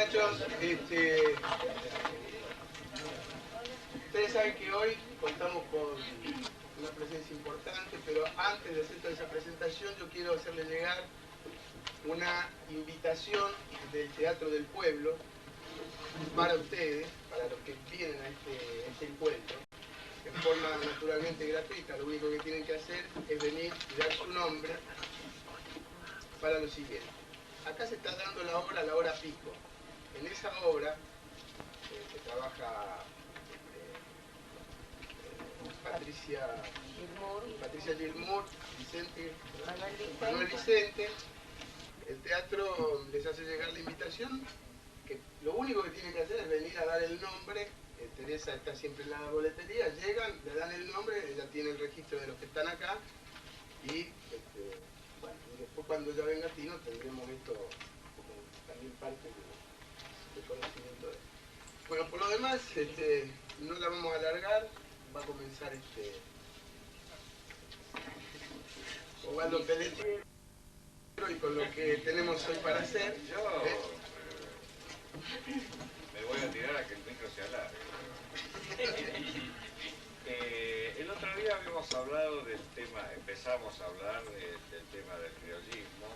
muchachos, ustedes saben que hoy contamos con una presencia importante, pero antes de hacer toda esa presentación yo quiero hacerles llegar una invitación del Teatro del Pueblo para ustedes, para los que vienen a este encuentro, en forma naturalmente gratuita. Lo único que tienen que hacer es venir y dar su nombre para lo siguiente. Acá se está dando la hora pico. En esa obra que trabaja Patricia Gilmour, Manuel Vicente, el teatro les hace llegar la invitación, que lo único que tienen que hacer es venir a dar el nombre. Teresa está siempre en la boletería, llegan, le dan el nombre, ella tiene el registro de los que están acá, y bueno, y después cuando ya venga Tino tendremos esto como también parte del conocimiento de él. Bueno, por lo demás, no la vamos a alargar, va a comenzar Osvaldo Pelletier, y con lo que tenemos hoy para hacer. Me voy a tirar a que el micro se alargue. El otro día habíamos hablado del tema, empezamos a hablar del tema del criollismo.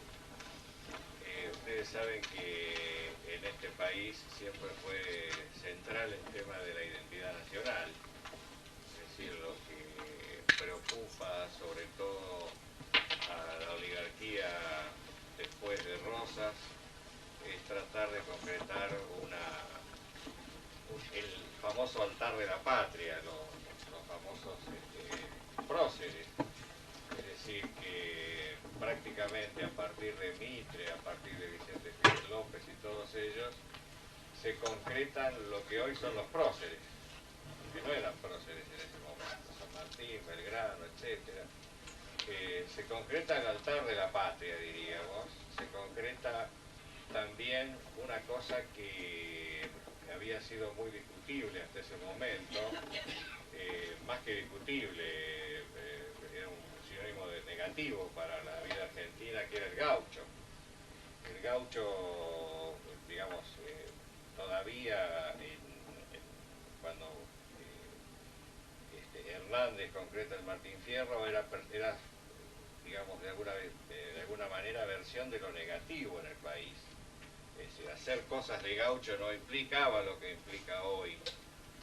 Ustedes saben que en este país siempre fue central el tema de la identidad nacional, es decir, lo que preocupa sobre todo a la oligarquía después de Rosas es tratar de concretar el famoso altar de la patria, los famosos próceres. Es decir, que prácticamente a partir de Mitre, a partir de Vicente Fidel López y todos ellos, se concretan lo que hoy son los próceres, que no eran próceres en ese momento, San Martín, Belgrano, etc. Se concreta el altar de la patria, diríamos, se concreta también una cosa que había sido muy discutible hasta ese momento, más que discutible, era un sinónimo de negativo para la vida argentina, que era el gaucho. El gaucho, digamos, todavía cuando Hernández concreta el Martín Fierro era digamos, de alguna manera versión de lo negativo en el país. Es decir, hacer cosas de gaucho no implicaba lo que implica hoy,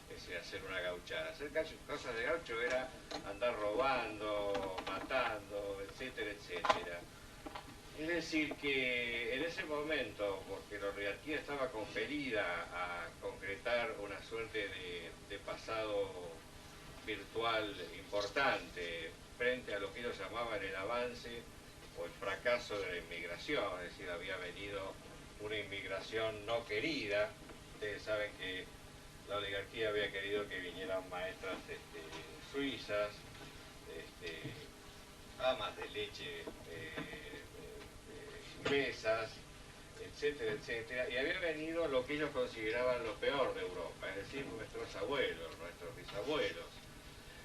es decir, hacer una gauchada. Hacer cosas de gaucho era andar robando, matando, etcétera, etcétera. Es decir, que en ese momento, porque la oligarquía estaba compelida a concretar una suerte de pasado virtual importante frente a lo que ellos llamaban el avance o el fracaso de la inmigración, es decir, había venido una inmigración no querida. Ustedes saben que la oligarquía había querido que vinieran maestras suizas, amas de leche inglesas, etcétera, etcétera, y había venido lo que ellos consideraban lo peor de Europa, es decir, nuestros abuelos, nuestros bisabuelos.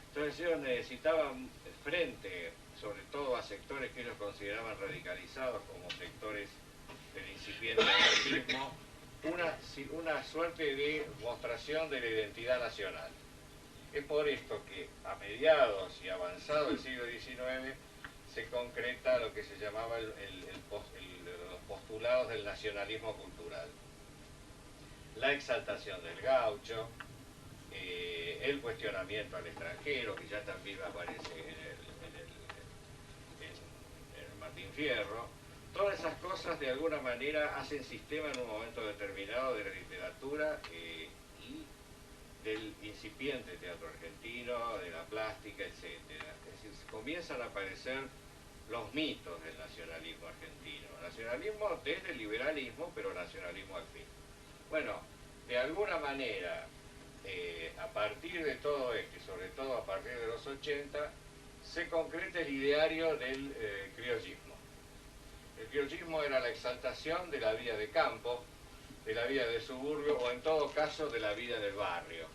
Entonces ellos necesitaban frente, sobre todo a sectores que ellos consideraban radicalizados como sectores del incipiente anarquismo, una suerte de mostración de la identidad nacional. Es por esto que a mediados y avanzado del siglo XIX se concreta lo que se llamaba los postulados del nacionalismo cultural. La exaltación del gaucho, el cuestionamiento al extranjero, que ya también aparece en el Martín Fierro. Todas esas cosas de alguna manera hacen sistema en un momento determinado de la literatura y del incipiente teatro argentino, de la plástica, etc. Es decir, comienzan a aparecer los mitos del nacionalismo argentino. Nacionalismo desde el liberalismo, pero nacionalismo al fin. Bueno, de alguna manera, a partir de todo esto, y sobre todo a partir de los 80, se concreta el ideario del criollismo. El criollismo era la exaltación de la vida de campo, de la vida de suburbio, o en todo caso de la vida del barrio.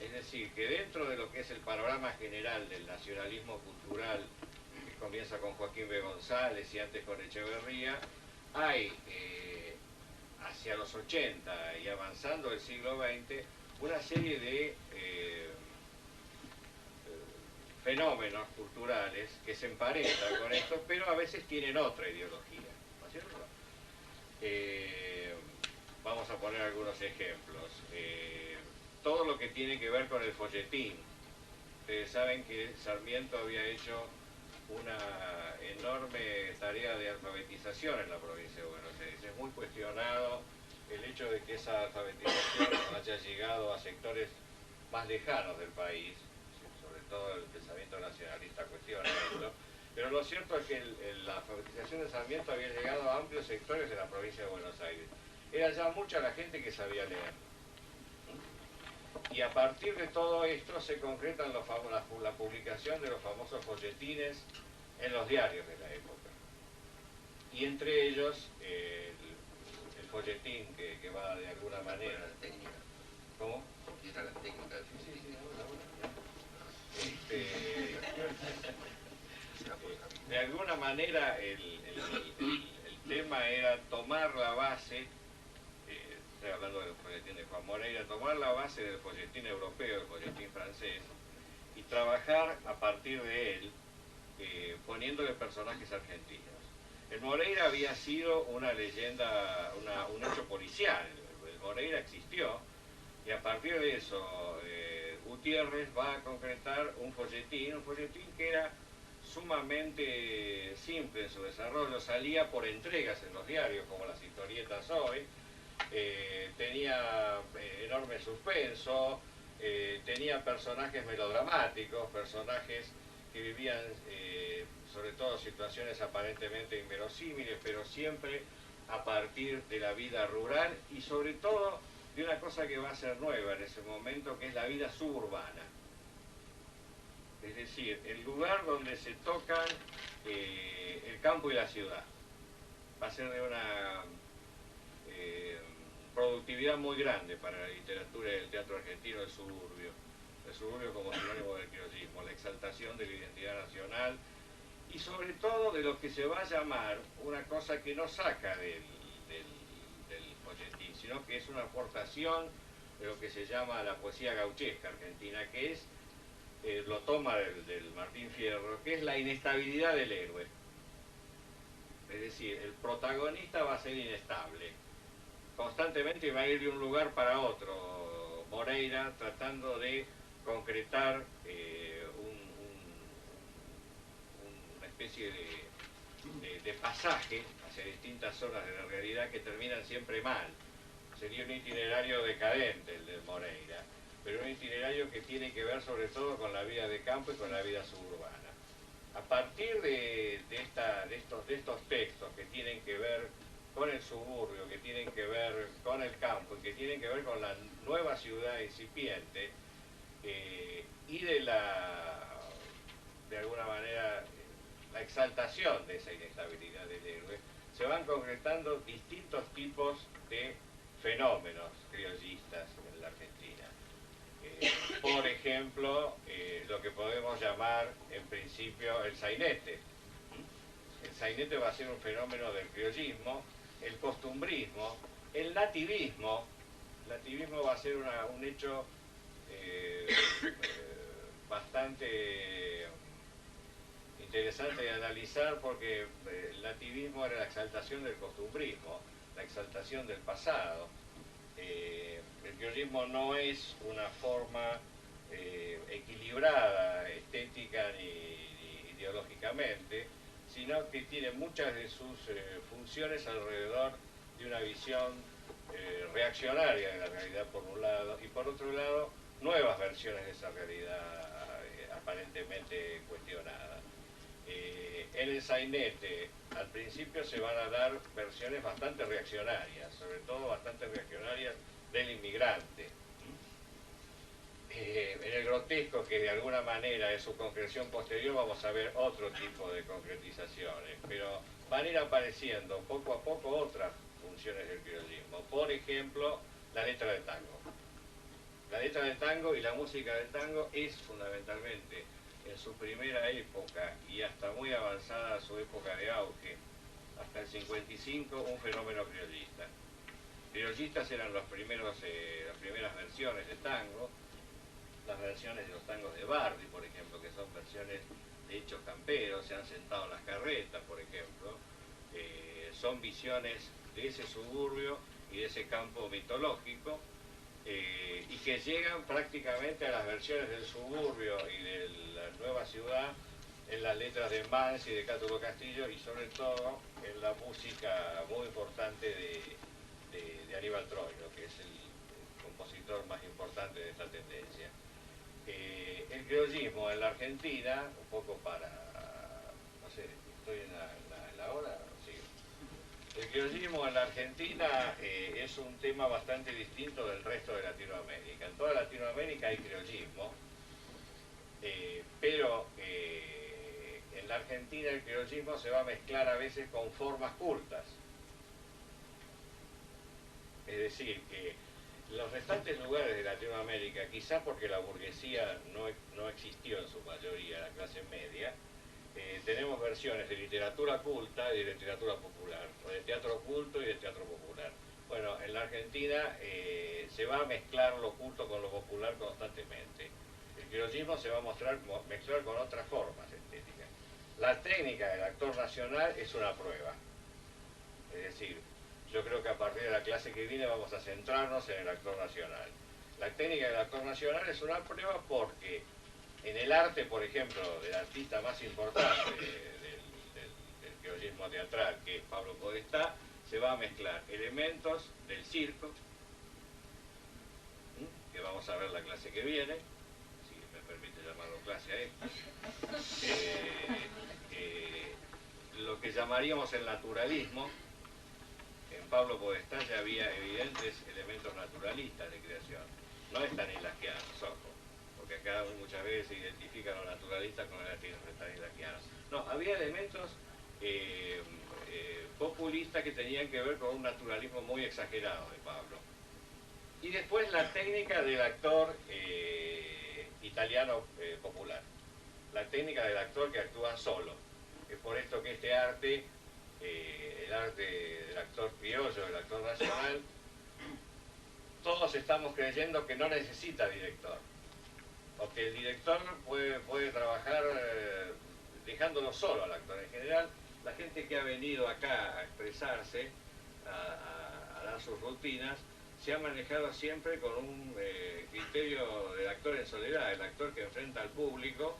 Es decir, que dentro de lo que es el panorama general del nacionalismo cultural, que comienza con Joaquín B. González y antes con Echeverría, hay hacia los 80 y avanzando el siglo XX, una serie de fenómenos culturales que se emparentan con esto, pero a veces tienen otra ideología, ¿no es cierto? Vamos a poner algunos ejemplos. Todo lo que tiene que ver con el folletín. Ustedes saben que Sarmiento había hecho una enorme tarea de alfabetización en la provincia de Buenos Aires. Es muy cuestionado el hecho de que esa alfabetización haya llegado a sectores más lejanos del país, sobre todo el pensamiento nacionalista cuestiona esto, pero lo cierto es que la alfabetización de Sarmiento había llegado a amplios sectores de la provincia de Buenos Aires. Era ya mucha la gente que sabía leer. Y a partir de todo esto se concreta la publicación de los famosos folletines en los diarios de la época. Y entre ellos el folletín que va de alguna manera... La técnica. ¿Cómo? Conquista la técnica del Sí, folletín. De alguna manera el tema era tomar la base, estoy hablando del folletín de Juan Moreira, tomar la base del folletín europeo, del folletín francés, y trabajar a partir de él, poniéndole personajes argentinos. El Moreira había sido una leyenda, un hecho policial. El Moreira existió, y a partir de eso Gutiérrez va a concretar un folletín que era sumamente simple en su desarrollo, salía por entregas en los diarios, como las historietas hoy, tenía enorme suspenso, tenía personajes melodramáticos, personajes que vivían sobre todo situaciones aparentemente inverosímiles, pero siempre a partir de la vida rural y sobre todo de una cosa que va a ser nueva en ese momento, que es la vida suburbana. Es decir, el lugar donde se tocan el campo y la ciudad. Va a ser de una productividad muy grande para la literatura y el teatro argentino, el suburbio. El suburbio como sinónimo del criollismo, la exaltación de la identidad nacional y sobre todo de lo que se va a llamar una cosa que no saca del folletín, sino que es una aportación de lo que se llama la poesía gauchesca argentina, que es, lo toma del Martín Fierro, que es la inestabilidad del héroe. Es decir, el protagonista va a ser inestable, constantemente va a ir de un lugar para otro. Moreira tratando de concretar una especie de pasaje hacia distintas zonas de la realidad que terminan siempre mal. Sería un itinerario decadente el de Moreira, pero un itinerario que tiene que ver sobre todo con la vida de campo y con la vida suburbana. A partir de estos textos que tienen que ver con el suburbio, que tienen que ver con el campo, que tienen que ver con la nueva ciudad incipiente, y de alguna manera, la exaltación de esa inestabilidad del héroe, se van concretando distintos tipos de fenómenos criollistas en la Argentina. Por ejemplo, lo que podemos llamar en principio el sainete. El sainete va a ser un fenómeno del criollismo, el costumbrismo, el nativismo. El nativismo va a ser un hecho bastante interesante de analizar porque el nativismo era la exaltación del costumbrismo, la exaltación del pasado. El criollismo no es una forma equilibrada estética ni ideológicamente, sino que tiene muchas de sus funciones alrededor de una visión reaccionaria de la realidad por un lado, y por otro lado nuevas versiones de esa realidad aparentemente cuestionada. En el sainete al principio se van a dar versiones bastante reaccionarias, sobre todo bastante reaccionarias del inmigrante. En el grotesco, que de alguna manera es su concreción posterior, vamos a ver otro tipo de concretizaciones, pero van a ir apareciendo poco a poco otras funciones del criollismo. Por ejemplo, la letra de tango. La letra del tango y la música del tango es fundamentalmente, en su primera época y hasta muy avanzada su época de auge, hasta el 55, un fenómeno criollista. criollistas eran las primeras versiones de tango, las versiones de los tangos de Bardi, por ejemplo, que son versiones de hechos camperos, se han sentado en las carretas, por ejemplo, son visiones de ese suburbio y de ese campo mitológico, y que llegan prácticamente a las versiones del suburbio y de la nueva ciudad en las letras de Mans y de Cátulo Castillo, y sobre todo en la música muy importante de Aníbal Troilo, que es el compositor más importante de esta tendencia. El criollismo en la Argentina, un poco para, no sé, estoy en la hora, sí. El criollismo en la Argentina es un tema bastante distinto del resto de Latinoamérica. En toda Latinoamérica hay criollismo, pero en la Argentina el criollismo se va a mezclar a veces con formas cultas. Es decir, que los restantes lugares de Latinoamérica, quizás porque la burguesía no existió en su mayoría, la clase media, tenemos versiones de literatura culta y de literatura popular, o de teatro culto y de teatro popular. Bueno, en la Argentina se va a mezclar lo culto con lo popular constantemente. El criollismo se va a mezclar con otras formas estéticas. La técnica del actor nacional es una prueba. Es decir, yo creo que a partir de la clase que viene vamos a centrarnos en el actor nacional. La técnica del actor nacional es una prueba porque en el arte, por ejemplo, del artista más importante del criollismo teatral, que es Pablo Podestá, se va a mezclar elementos del circo, que vamos a ver la clase que viene, si me permite llamarlo clase a esta, lo que llamaríamos el naturalismo. En Pablo Podestá ya había evidentes elementos naturalistas de creación. No es stanislavskiano, ojo, porque acá muchas veces se identifican los naturalistas con el stanislavskiano. No, había elementos populistas que tenían que ver con un naturalismo muy exagerado de Pablo. Y después la técnica del actor italiano popular, la técnica del actor que actúa solo. Es por esto que este arte, el arte del actor criollo, del actor nacional, todos estamos creyendo que no necesita director, o que el director puede trabajar dejándolo solo al actor. En general, la gente que ha venido acá a expresarse, a dar sus rutinas, se ha manejado siempre con un criterio del actor en soledad, el actor que enfrenta al público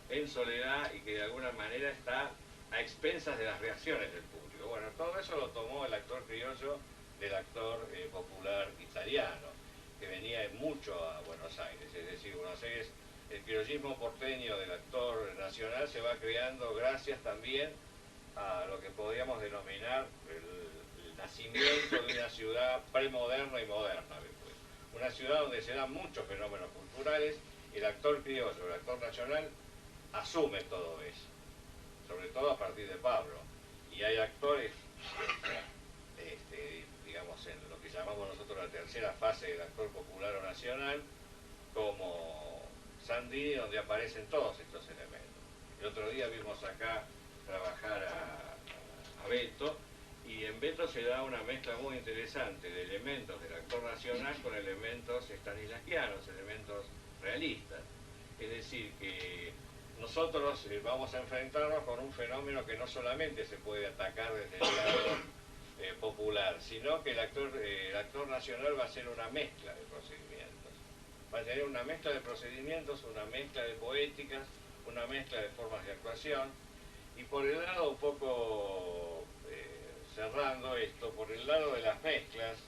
en soledad y que de alguna manera está a expensas de las reacciones del público. Bueno, todo eso lo tomó el actor criollo del actor popular italiano, que venía mucho a Buenos Aires. Es decir, Buenos Aires, el criollismo porteño del actor nacional se va creando gracias también a lo que podríamos denominar el nacimiento de una ciudad premoderna y moderna después. Una ciudad donde se dan muchos fenómenos culturales, el actor criollo, el actor nacional, asume todo eso, sobre todo a partir de Pablo. Y hay actores, digamos, en lo que llamamos nosotros la tercera fase del actor popular o nacional, como Sandini, donde aparecen todos estos elementos. El otro día vimos acá trabajar a Beto, y en Beto se da una mezcla muy interesante de elementos del actor nacional con elementos stanislavskianos, elementos realistas. Es decir, que nosotros vamos a enfrentarnos con un fenómeno que no solamente se puede atacar desde el lado popular, sino que el actor nacional va a ser una mezcla de procedimientos. Va a tener una mezcla de procedimientos, una mezcla de poéticas, una mezcla de formas de actuación. Y por el lado, un poco cerrando esto, por el lado de las mezclas,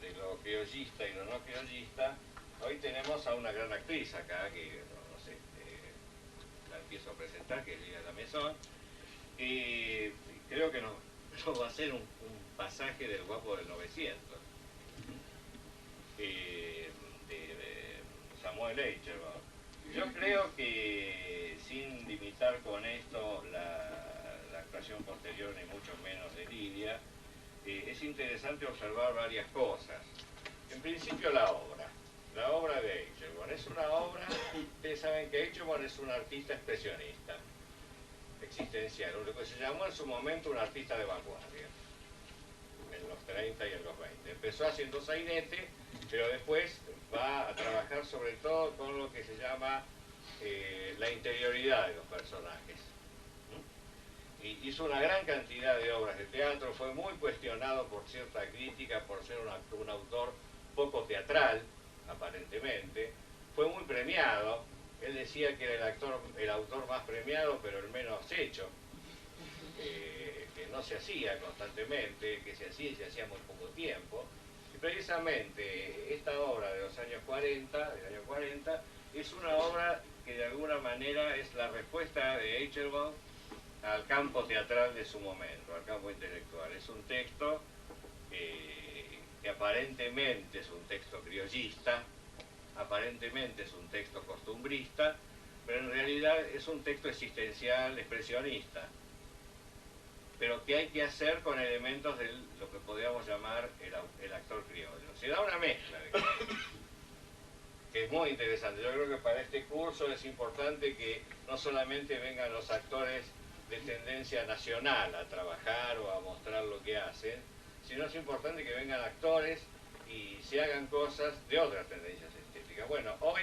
de lo criollista y lo no criollista, hoy tenemos a una gran actriz acá, que no sé, la empiezo a presentar, que es Lila Lamezón, y creo que nos va a ser un pasaje del Guapo del 900, de Samuel Eicherbaum. Yo creo que, sin limitar con esto la actuación posterior, ni mucho menos de Lidia, es interesante observar varias cosas. En principio la obra de Eicherbaum. Es una obra, ustedes saben que Eicherbaum es un artista expresionista, existencial, lo que se llamó en su momento un artista de vanguardia, en los 30 y en los 20. Empezó haciendo sainete, pero después va a trabajar sobre todo con lo que se llama la interioridad de los personajes. Y hizo una gran cantidad de obras de teatro, fue muy cuestionado por cierta crítica por ser un autor poco teatral, aparentemente. Fue muy premiado, él decía que era el autor más premiado, pero el menos hecho, que no se hacía constantemente, que se hacía y se hacía muy poco tiempo. Y precisamente esta obra de los años 40, del año 40, es una obra que de alguna manera es la respuesta de Eichelbaum al campo teatral de su momento, al campo intelectual. Es un texto que aparentemente es un texto criollista, aparentemente es un texto costumbrista, pero en realidad es un texto existencial, expresionista, pero que hay que hacer con elementos de lo que podríamos llamar el actor criollo. Se da una mezcla de cosas, que es muy interesante. Yo creo que para este curso es importante que no solamente vengan los actores de tendencia nacional a trabajar o a mostrar lo que hacen, sino es importante que vengan actores y se hagan cosas de otras tendencias estéticas. Bueno, hoy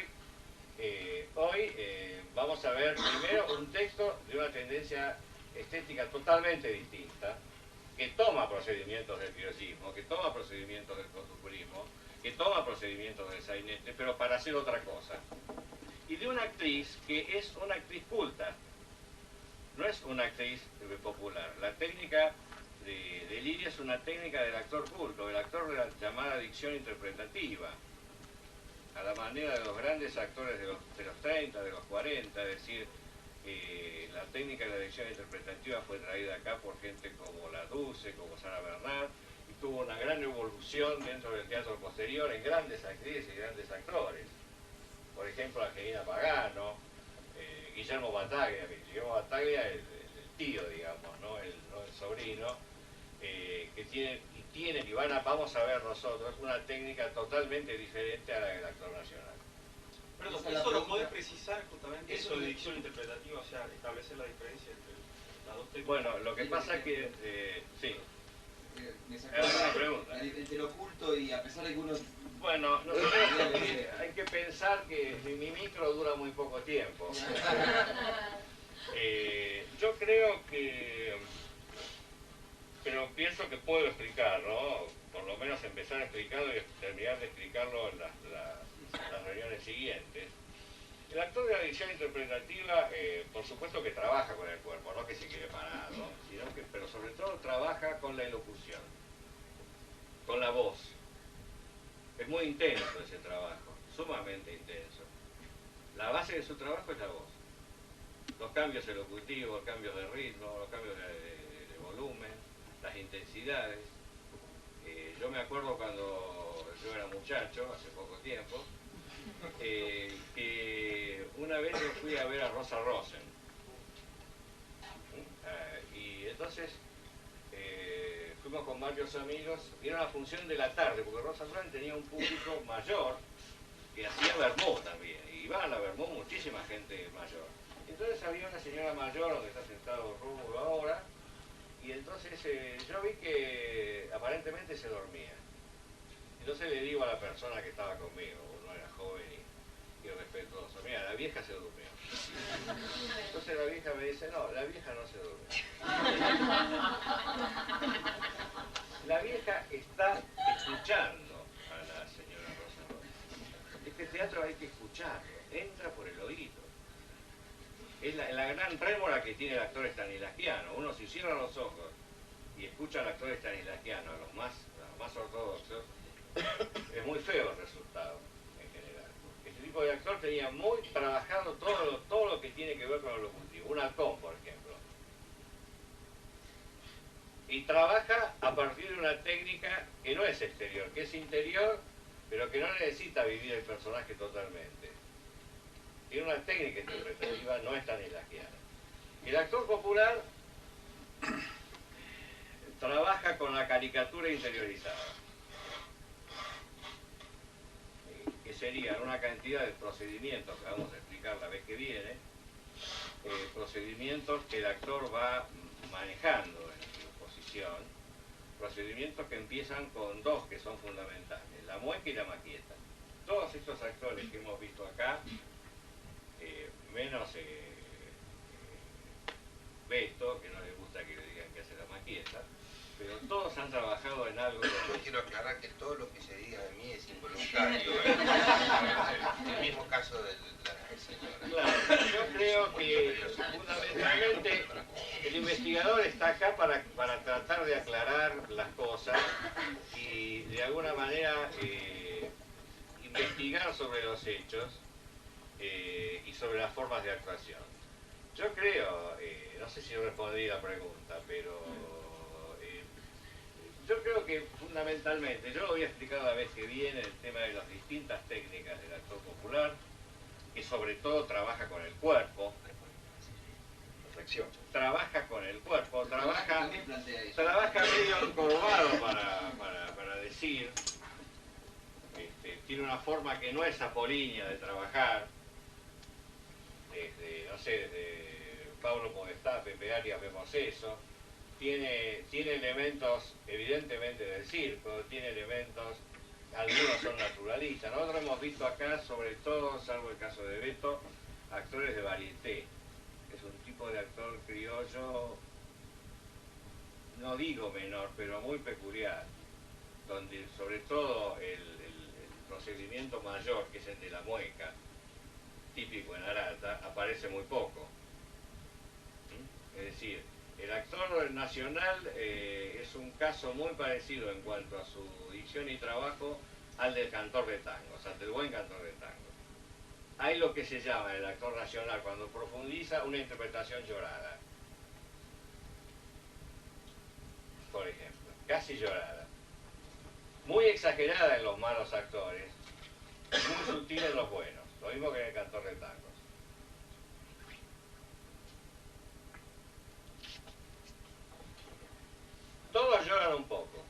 vamos a ver primero un texto de una tendencia estética totalmente distinta, que toma procedimientos del criollismo, que toma procedimientos del costumbrismo, que toma procedimientos del sainete, pero para hacer otra cosa. Y de una actriz que es una actriz culta, no es una actriz popular. La técnica de Lidia es una técnica del actor culto, del actor de la llamada dicción interpretativa, a la manera de los grandes actores de los 30, de los 40, es decir, la técnica de la dicción interpretativa fue traída acá por gente como La Dulce, como Sara Bernard, y tuvo una gran evolución dentro del teatro posterior en grandes actrices y grandes actores. Por ejemplo, Angelina Pagano, Guillermo Battaglia, el tío, digamos, ¿no? El sobrino, que tienen y vamos a ver nosotros una técnica totalmente diferente a la del actor nacional. Perdón, ¿eso lo podés precisar justamente? Eso de dicción interpretativa, o sea, establecer la diferencia entre las dos técnicas. Bueno, lo que pasa es que, sí. Me sacaba una pregunta. entre lo oculto y a pesar de que uno... Bueno, hay que pensar que mi micro dura muy poco tiempo. Yo creo que, pero pienso que puedo explicar, ¿no? Por lo menos empezar a explicarlo y terminar de explicarlo en las reuniones siguientes. El actor de la dicción interpretativa, por supuesto que trabaja con el cuerpo, no que se quede parado, sino que, pero sobre todo trabaja con la elocución, con la voz. Es muy intenso ese trabajo, sumamente intenso. La base de su trabajo es la voz. Los cambios elocutivos, los cambios de ritmo, los cambios de volumen, las intensidades. Yo me acuerdo cuando yo era muchacho, hace poco tiempo, que una vez yo fui a ver a Rosa Rosen. Y entonces fuimos con varios amigos, y era una función de la tarde, porque Rosa Rosen tenía un público mayor que hacía vermú también, y iba a la vermú muchísima gente mayor. Entonces había una señora mayor donde está sentado Rómulo ahora, y entonces yo vi que aparentemente se dormía. Entonces le digo a la persona que estaba conmigo, uno era joven y respetuoso, mira, la vieja se durmió. Entonces la vieja me dice, no, la vieja no se durmió. La vieja está escuchando a la señora Rosa Rosa. Este teatro hay que escucharlo, entra por el oído. Es la gran rémora que tiene el actor stanislavskiano. Uno si cierra los ojos y escucha al actor stanislavskiano, a los más ortodoxos, es muy feo el resultado en general. Este tipo de actor tenía muy trabajado todo lo que tiene que ver con el locutivo. Un halcón, por ejemplo. Y trabaja a partir de una técnica que no es exterior, que es interior, pero que no necesita vivir el personaje totalmente. Tiene una técnica interpretativa, no es stanislavskiana. El actor popular trabaja con la caricatura interiorizada, que serían una cantidad de procedimientos que vamos a explicar la vez que viene, procedimientos que el actor va manejando en su posición, procedimientos que empiezan con dos que son fundamentales, la mueca y la maqueta. Todos estos actores que hemos visto acá, menos Beto, que no le gusta que le digan que hace la maqueta, pero todos han trabajado en algo. Yo quiero aclarar que todo lo que se diga de mí es involuntario. El mismo caso de la señora. Claro, yo creo que fundamentalmente el investigador está acá para tratar de aclarar las cosas y de alguna manera investigar sobre los hechos y sobre las formas de actuación. Yo creo, no sé si respondí la pregunta, pero yo creo que fundamentalmente, yo lo voy a explicar la vez que viene, el tema de las distintas técnicas del actor popular, que sobre todo trabaja con el cuerpo, trabaja con el cuerpo, trabaja medio encorvado para decir, tiene una forma que no es apolínea de trabajar, desde, no sé, desde Pablo Podestá, Pepe Arias vemos eso, tiene elementos evidentemente del circo, tiene elementos, algunos son naturalistas. Nosotros hemos visto acá, sobre todo, salvo el caso de Beto, actores de varieté. Es un tipo de actor criollo, no digo menor, pero muy peculiar, donde sobre todo el procedimiento mayor, que es el de la mueca, típico en Arata, aparece muy poco. Es decir, el actor nacional es un caso muy parecido en cuanto a su dicción y trabajo al del cantor de tangos, al del buen cantor de tangos. Hay lo que se llama el actor nacional, cuando profundiza, una interpretación llorada. Por ejemplo, casi llorada. Muy exagerada en los malos actores, muy sutil en los buenos. Lo mismo que en el cantor de tangos. Todos lloran un poco.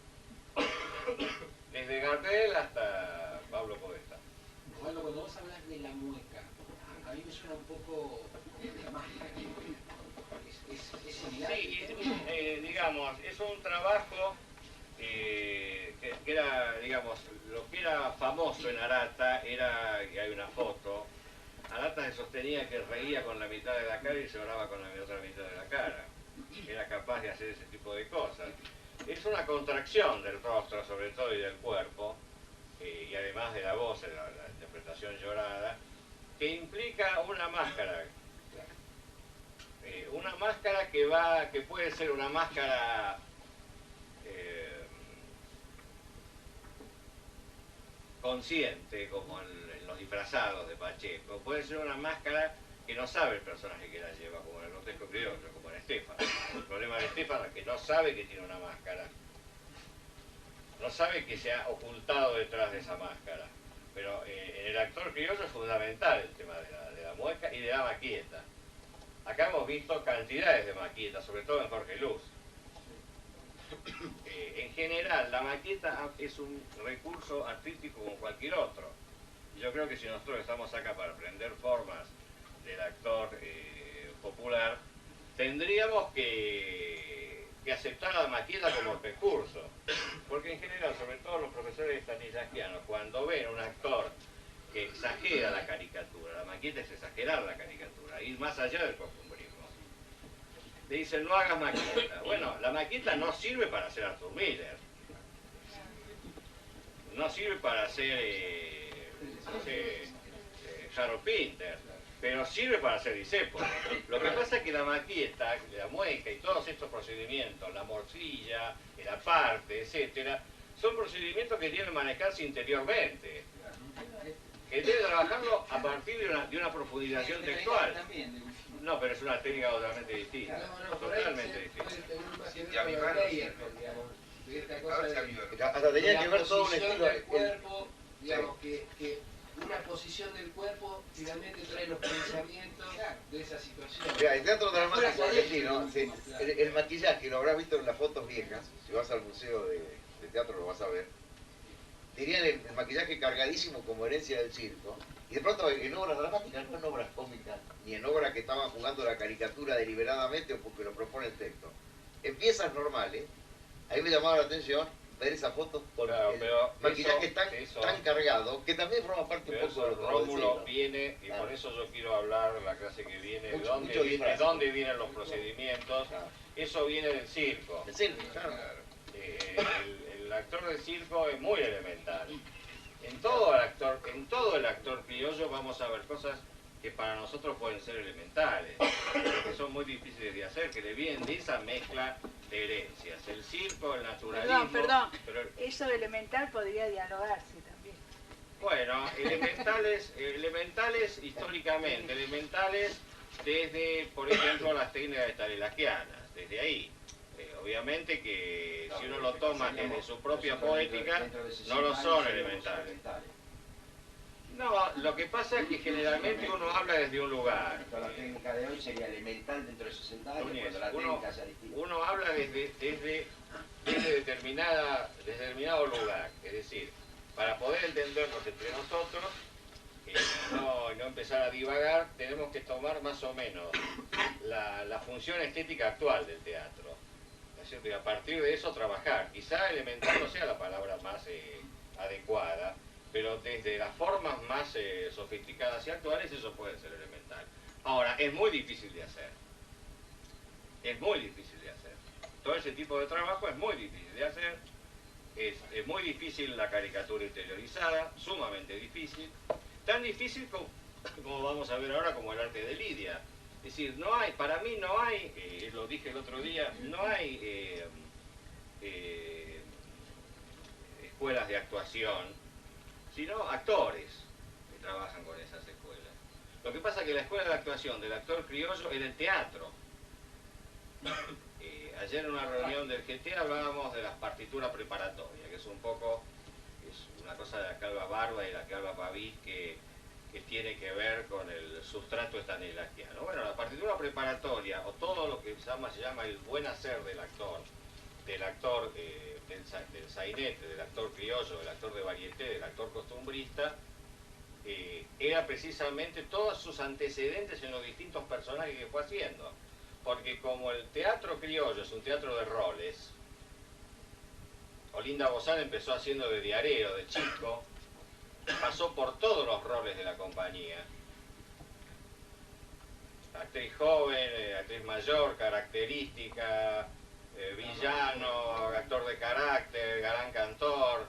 Desde Gardel hasta Pablo Podestá. Bueno, cuando vos hablas de la mueca, a mí me suena un poco la máscara. ¿Es similar? Sí, digamos, es un trabajo que era, digamos, lo que era famoso en Arata era, y hay una foto, Arata se sostenía que reía con la mitad de la cara y lloraba con la otra mitad de la cara. Era capaz de hacer ese tipo de cosas. Es una contracción del rostro, sobre todo, y del cuerpo, y además de la voz, la interpretación llorada, que implica una máscara. Una máscara que puede ser una máscara consciente, como en los disfrazados de Pacheco, puede ser una máscara que no sabe el personaje que la lleva, como en el grotesco criollo, como en Estefan. El problema de Estefan es que no sabe que tiene una máscara, no sabe que se ha ocultado detrás de esa máscara. Pero en el actor criollo es fundamental el tema de la mueca y de la maqueta. Acá hemos visto cantidades de maquetas, sobre todo en Jorge Luz. En general, la maqueta es un recurso artístico como cualquier otro. Yo creo que si nosotros estamos acá para aprender formas del actor popular, tendríamos que aceptar a la maqueta como recurso. Porque en general, sobre todo los profesores stanislavskianos, cuando ven a un actor que exagera la caricatura, la maqueta es exagerar la caricatura, ir más allá del costumbrismo. Le dicen, no hagas maqueta. Bueno, la maqueta no sirve para hacer Arthur Miller. No sirve para hacer Harold Pinter. Pero sirve para hacer Discépolo. Lo que pasa es que la maqueta, la mueca y todos estos procedimientos, la morcilla, el aparte, etcétera, son procedimientos que tienen que manejarse interiormente. Que debe trabajarlo a partir de una profundización textual. No, pero es una técnica totalmente distinta. Totalmente distinta. Y a mi mano hasta tenía que ver todo un estilo del cuerpo, digamos que una posición del cuerpo finalmente trae los pensamientos de esa situación. Mira, el teatro dramático argentino, sí, el maquillaje, lo habrás visto en las fotos viejas, si vas al museo de teatro lo vas a ver. Tenían el maquillaje cargadísimo como herencia del circo, y de pronto en obras dramáticas, no en obras cómicas, ni en obras que estaban jugando la caricatura deliberadamente o porque lo propone el texto. En piezas normales, A mí me llamaba la atención ver esas fotos con Claro, el pero maquillaje eso- tan cargado, que también forma parte un Pero poco de eso lo que vos Rómulo decís, ¿no? viene, y Claro. por eso yo quiero hablar en la clase que viene, Mucho de disfraz. dónde vienen los procedimientos. Claro. Eso viene del circo. El circo, claro. El actor del circo es muy elemental. En todo el actor criollo vamos a ver cosas que para nosotros pueden ser elementales, pero que son muy difíciles de hacer, que le vienen de esa mezcla de herencias. El circo, el naturalismo... Perdón, pero eso de elemental podría dialogarse también. bueno, elementales históricamente, elementales desde, por ejemplo, las técnicas estanislavskianas, desde ahí. Obviamente que si uno lo toma desde su propia poética, no lo son elementales. No, lo que pasa es que generalmente uno habla desde un lugar. La técnica de hoy sería elemental dentro de 60 años, Núñez, cuando la técnica sea distinta. uno habla desde determinado lugar, es decir, para poder entendernos entre nosotros y no empezar a divagar, tenemos que tomar más o menos la función estética actual del teatro, ¿no es cierto? Y a partir de eso trabajar. Quizá elemental no sea la palabra más adecuada, pero desde las formas más sofisticadas y actuales eso puede ser elemental. Ahora, es muy difícil de hacer. Es muy difícil de hacer. Todo ese tipo de trabajo es muy difícil de hacer. Es muy difícil la caricatura interiorizada, sumamente difícil. Tan difícil como vamos a ver ahora como el arte de Lidia. Es decir, no hay, para mí no hay, lo dije el otro día, no hay escuelas de actuación, sino actores que trabajan con esas escuelas. Lo que pasa es que la escuela de actuación del actor criollo es el teatro. Ayer en una reunión del GT hablábamos de las partituras preparatorias, que es un poco, es una cosa de la Calva Barba y la Calva Pavís que tiene que ver con el sustrato stanislavskiano. Bueno, la partitura preparatoria, o todo lo que se llama el buen hacer del actor del sainete, del actor criollo, del actor de varieté, del actor costumbrista, era precisamente todos sus antecedentes en los distintos personajes que fue haciendo. Porque como el teatro criollo es un teatro de roles, Olinda Bozán empezó haciendo de diarero, de chico, pasó por todos los roles de la compañía. Actriz joven, actriz mayor, característica, villano, actor de carácter, galán cantor,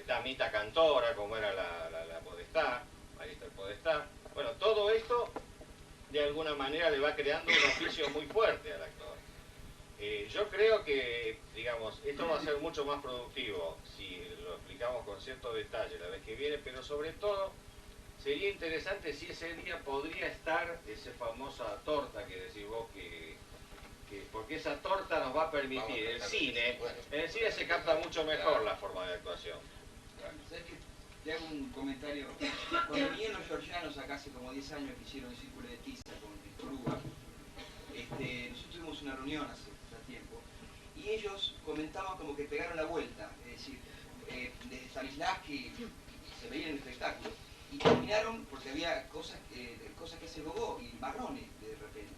damita cantora, como era la Podestá, Marista Podestá. Bueno, todo esto de alguna manera le va creando un oficio muy fuerte al actor. Yo creo que, digamos, esto va a ser mucho más productivo si lo explicamos con cierto detalle la vez que viene, pero sobre todo sería interesante si ese día podría estar esa famosa torta que decís vos porque esa torta nos va a permitir en el cine se capta mucho mejor la forma de actuación. ¿Sabes qué? Te hago un comentario. Cuando vinieron los georgianos acá hace como 10 años que hicieron el Círculo de Tiza con Víctor Hugo, nosotros tuvimos una reunión hace ya tiempo y ellos comentaban como que pegaron la vuelta, es decir, desde Stanislavski se veía en el espectáculo y terminaron porque había cosas que hace Gogó y marrones de repente.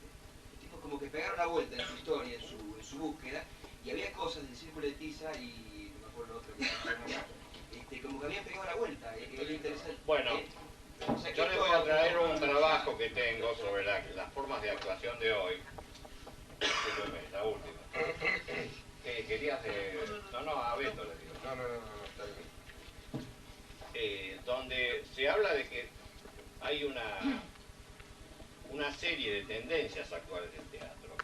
Los tipos como que pegaron la vuelta en su historia, en su búsqueda, y había cosas del Círculo de Tiza y no me acuerdo otro que como que habían pegado la vuelta, era interesante. Bueno, O sea, que yo les esto- voy a traer un trabajo que tengo sobre las formas de actuación de hoy. Discúlpeme, la última. ¿Querías No, a Beto le digo. No, está bien. Donde se habla de que hay una serie de tendencias actuales del teatro.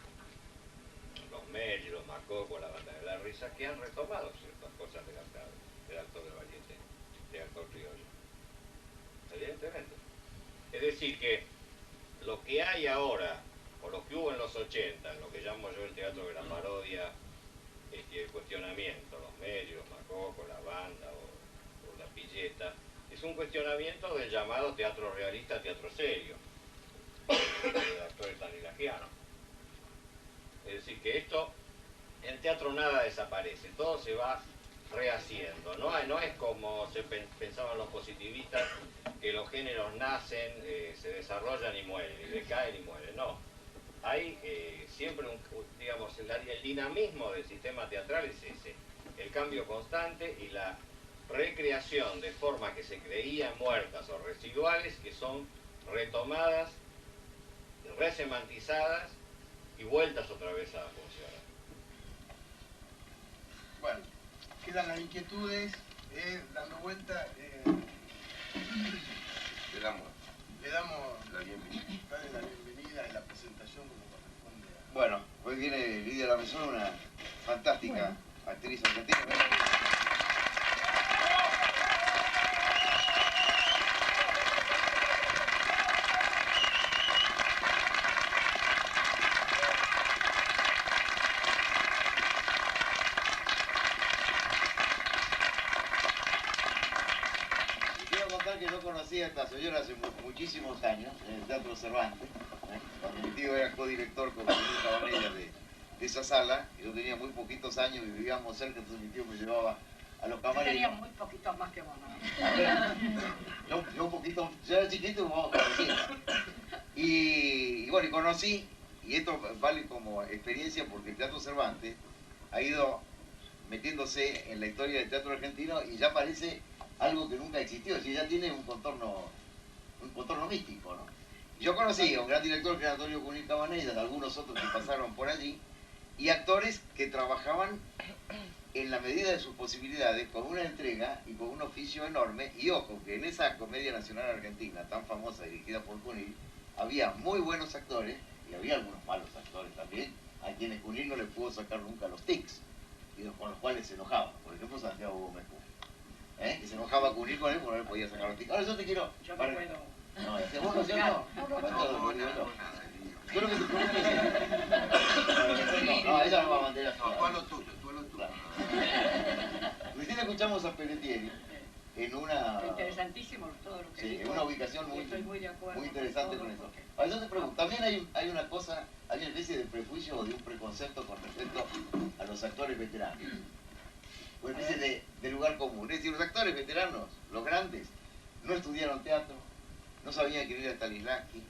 Los Melli, los Macoco, la Banda de la Risa, que han retomado ciertas cosas del actor de varieté, del actor criollo. Evidentemente. Es decir, que lo que hay ahora, o lo que hubo en los 80, en lo que llamo yo el teatro de la parodia y el cuestionamiento, los medios, Macoco, la banda o la pilleta, es un cuestionamiento del llamado teatro realista, teatro serio, del actor stanislavskiano. Es decir, que en el teatro nada desaparece, todo se va rehaciendo. No es como se pensaban los positivistas, que los géneros nacen, se desarrollan y mueren, y decaen y mueren. No. hay siempre digamos, el dinamismo del sistema teatral es ese, el cambio constante y la recreación de formas que se creían muertas o residuales que son retomadas, resemantizadas y vueltas otra vez a funcionar. Bueno, quedan las inquietudes, dando vuelta. Le damos Le damos la bienvenida. la bienvenida y la presentación como corresponde a... Bueno, hoy viene Lidia Lamezón, una fantástica actriz argentina. Quiero contar que yo conocí a esta señora hace muchísimos años en el Teatro Cervantes, cuando mi tío era codirector con Luis Cabanella de esa sala. Yo tenía muy poquitos años y vivíamos cerca, entonces mi tío me llevaba a los Yo camarines. tenía muy poquitos más que vos, ¿no? Yo un poquito, yo era chiquito y vamos conociendo. Y bueno, y conocí, y esto vale como experiencia porque el Teatro Cervantes ha ido metiéndose en la historia del teatro argentino y ya parece algo que nunca existió, es decir, ya tiene un contorno místico, ¿no? Yo conocí a un gran director que era Antonio Cunil Cabanellas, algunos otros que pasaron por allí, y actores que trabajaban en la medida de sus posibilidades, con una entrega y con un oficio enorme. Y ojo, que en esa Comedia Nacional Argentina, tan famosa, dirigida por Cunil, había muy buenos actores, y había algunos malos actores también, a quienes Cunil no le pudo sacar nunca los tics, y con los cuales se enojaba. Por ejemplo, Santiago Gómez Pujol, que se enojaba Cunil con él porque no le podía sacar los tics. Ahora yo te quiero... Yo no puedo. No, vos no, yo no. Yo lo que te pregunto es... No, ella no va a mantener No, tú a lo tuyo, tú a lo tuyo. Recién escuchamos a Pelletieri en una... Interesantísimo todo lo que Sí, dijo. en una ubicación muy, Estoy muy de acuerdo muy interesante con con todo eso. lo que- Ahora yo te pregunto, también hay una cosa, hay una especie de prejuicio o de un preconcepto con respecto a los actores veteranos. Una especie de lugar común. Es decir, los actores veteranos, los grandes, no estudiaron teatro, no sabían quién era Stanislavski,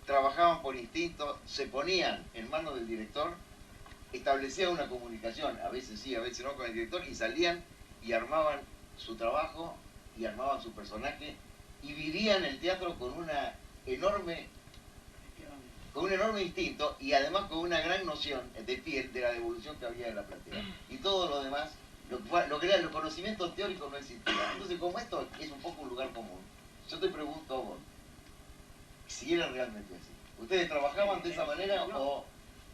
trabajaban por instinto, se ponían en manos del director, establecían una comunicación, a veces sí, a veces no, con el director, y salían y armaban su trabajo y armaban su personaje y vivían el teatro con un enorme instinto y además con una gran noción de piel de la devolución que había en la platea. Y todo lo demás, lo que era el conocimiento teórico no existía. Entonces, como esto es un poco un lugar común, yo te pregunto a vos, si era realmente así. ¿Ustedes trabajaban de esa manera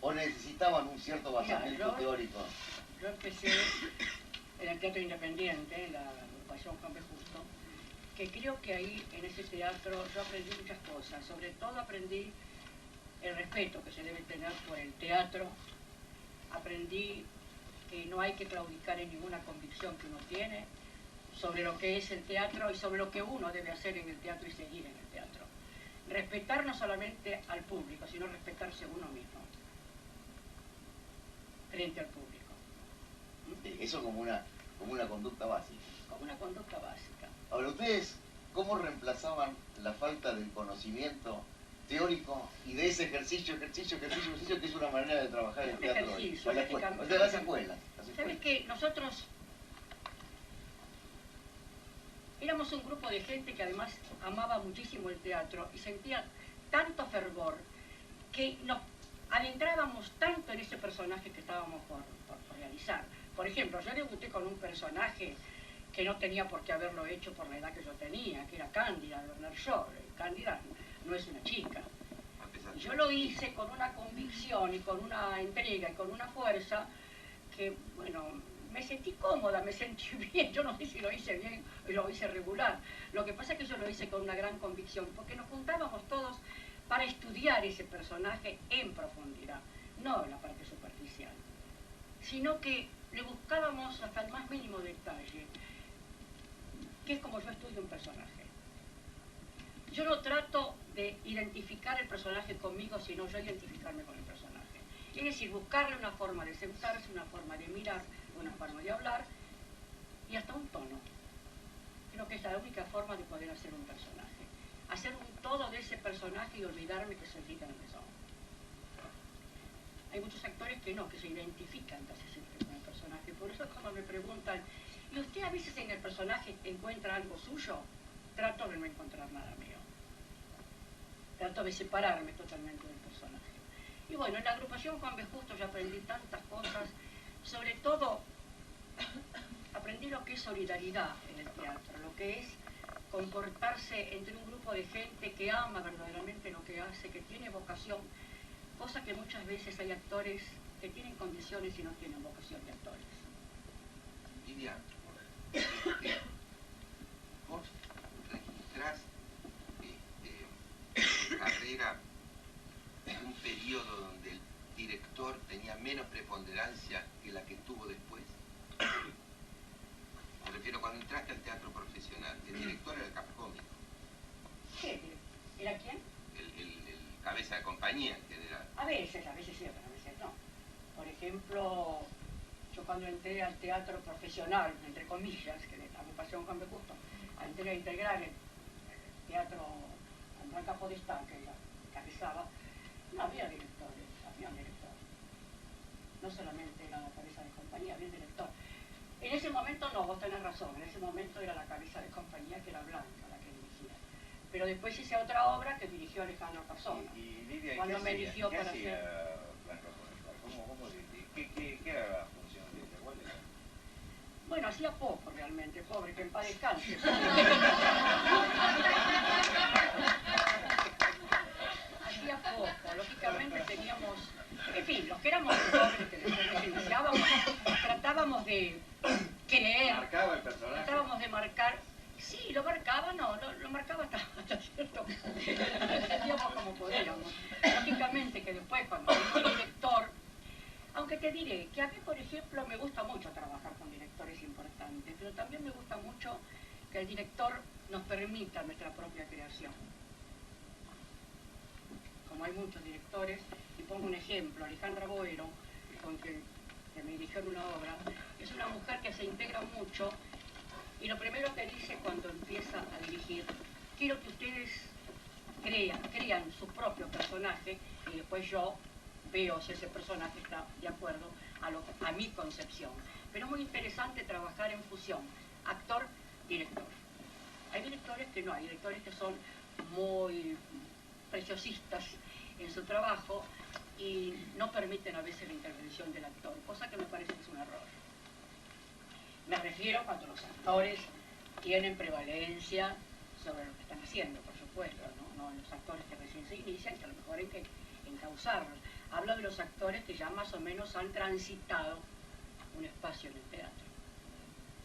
o necesitaban un cierto basamento teórico? Yo empecé en el Teatro Independiente, en la agrupación Juan B. Justo, que creo que ahí, en ese teatro, yo aprendí muchas cosas. Sobre todo aprendí el respeto que se debe tener por el teatro. Aprendí que no hay que claudicar en ninguna convicción que uno tiene sobre lo que es el teatro y sobre lo que uno debe hacer en el teatro y seguir en el teatro. Respetar no solamente al público, sino respetarse uno mismo frente al público. Eso como una conducta básica. Como una conducta básica. Ahora, ¿ustedes cómo reemplazaban la falta del conocimiento teórico y de ese ejercicio, que es una manera de trabajar el teatro hoy? Ejercicio, O sea, las escuelas. ¿Sabes qué? Nosotros éramos un grupo de gente que además amaba muchísimo el teatro y sentía tanto fervor que nos adentrábamos tanto en ese personaje que estábamos por realizar. Por ejemplo, yo debuté con un personaje que no tenía por qué haberlo hecho por la edad que yo tenía, que era Cándida, de Bernard Shaw. Cándida no es una chica. Yo lo hice con una convicción y con una entrega y con una fuerza que, bueno, me sentí cómoda, me sentí bien. Yo no sé si lo hice bien o lo hice regular. Lo que pasa es que yo lo hice con una gran convicción, porque nos juntábamos todos para estudiar ese personaje en profundidad, no en la parte superficial, sino que le buscábamos hasta el más mínimo detalle, que es como yo estudio un personaje. Yo no trato de identificar el personaje conmigo, sino yo identificarme con el personaje. Es decir, buscarle una forma de sentarse, una forma de mirar, una forma de hablar y hasta un tono. Creo que es la única forma de poder hacer un personaje. Hacer un todo de ese personaje y olvidarme que soy Rita Lamezón. Hay muchos actores que no, que se identifican casi siempre con el personaje. Por eso cuando me preguntan, ¿y usted a veces en el personaje encuentra algo suyo? Trato de no encontrar nada mío. Trato de separarme totalmente del personaje. Y bueno, en la agrupación Juan B. Justo yo aprendí tantas cosas, sobre todo aprendí lo que es solidaridad en el teatro, lo que es comportarse entre un grupo de gente que ama verdaderamente lo que hace, que tiene vocación, cosa que muchas veces hay actores que tienen condiciones y no tienen vocación de actores. Lidia, vos registrás en carrera un periodo donde el director tenía menos preponderancia que la que tuvo después. Me refiero cuando entraste al teatro profesional, el director era el capcómico. ¿Qué? ¿Era quién? El cabeza de compañía en general. A veces sí, pero a veces no. Por ejemplo, yo cuando entré al teatro profesional, entre comillas, que la agrupación Juan B. Justo, entré a integrar el teatro Andrán Capodestá, que ella cabezaba, no había directores, había un director. No solamente era la cabeza de compañía, había un director. En ese momento no, vos tenés razón, en ese momento era la cabeza de compañía que era Blanca la que dirigía. Pero después hice otra obra que dirigió Alejandro Persona. Y Lidia, cuando me eligió ¿qué para hacía hacer... Blanca Podestá? ¿Qué era la función de ella? ¿Cuál era? Bueno, hacía poco realmente, pobre, que en paz descanse. Hacía poco, lógicamente teníamos... En fin, los que éramos pobres, que después iniciábamos, tratábamos de creer, ¿Marcaba el personaje? tratábamos de marcar. Sí, lo marcaba, no, lo marcaba hasta cierto punto. Lo entendíamos como podíamos. Lógicamente que después, cuando fui director, aunque te diré que a mí, por ejemplo, me gusta mucho trabajar con directores importantes, pero también me gusta mucho que el director nos permita nuestra propia creación. Como hay muchos directores, y pongo un ejemplo, Alejandra Boero, con que me dirigió en una obra, es una mujer que se integra mucho, y lo primero que dice cuando empieza a dirigir, quiero que ustedes crean su propio personaje, y después yo veo si ese personaje está de acuerdo a mi concepción. Pero es muy interesante trabajar en fusión, actor-director. Hay directores que no, hay directores que son muy preciosistas en su trabajo y no permiten a veces la intervención del actor, cosa que me parece que es un error. Me refiero cuando los actores tienen prevalencia sobre lo que están haciendo, por supuesto, no los actores que recién se inician, que a lo mejor hay que encauzarlos. Hablo de los actores que ya más o menos han transitado un espacio en el teatro.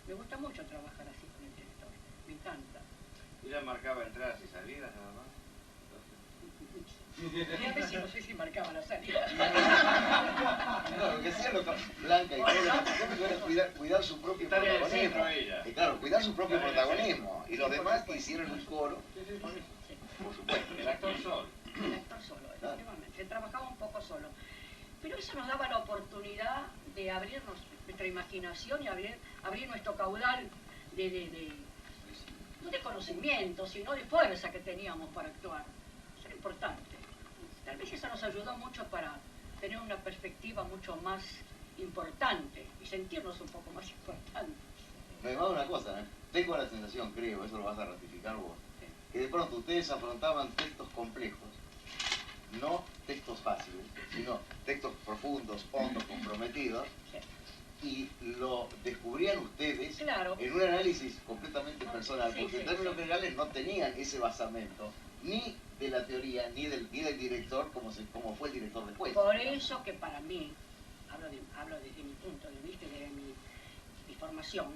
Me gusta mucho trabajar así con el director, me encanta. ¿Ella marcaba entradas y salidas nada más? Y a veces no sé si marcaba la salida. No, lo que hacía Blanca y Pedro era cuidar su propio protagonismo. Y claro, cuidar su propio protagonismo. Y los demás que hicieron un coro. Por supuesto. El actor solo. El actor solo, efectivamente. Se trabajaba un poco solo. Pero eso nos daba la oportunidad de abrirnos nuestra imaginación y abrir nuestro caudal no de conocimiento, sino de fuerza que teníamos para actuar. Eso era importante. Tal vez eso nos ayudó mucho para tener una perspectiva mucho más importante y sentirnos un poco más importantes. Además, una cosa, tengo la sensación, creo, eso lo vas a ratificar vos, que de pronto ustedes afrontaban textos complejos, no textos fáciles, sino textos profundos, hondos, comprometidos, y lo descubrían ustedes en un análisis completamente personal, porque en términos generales no tenían ese basamento, ni de la teoría, ni del director, como fue el director después. Por eso que para mí, hablo desde mi punto de vista y de mi formación,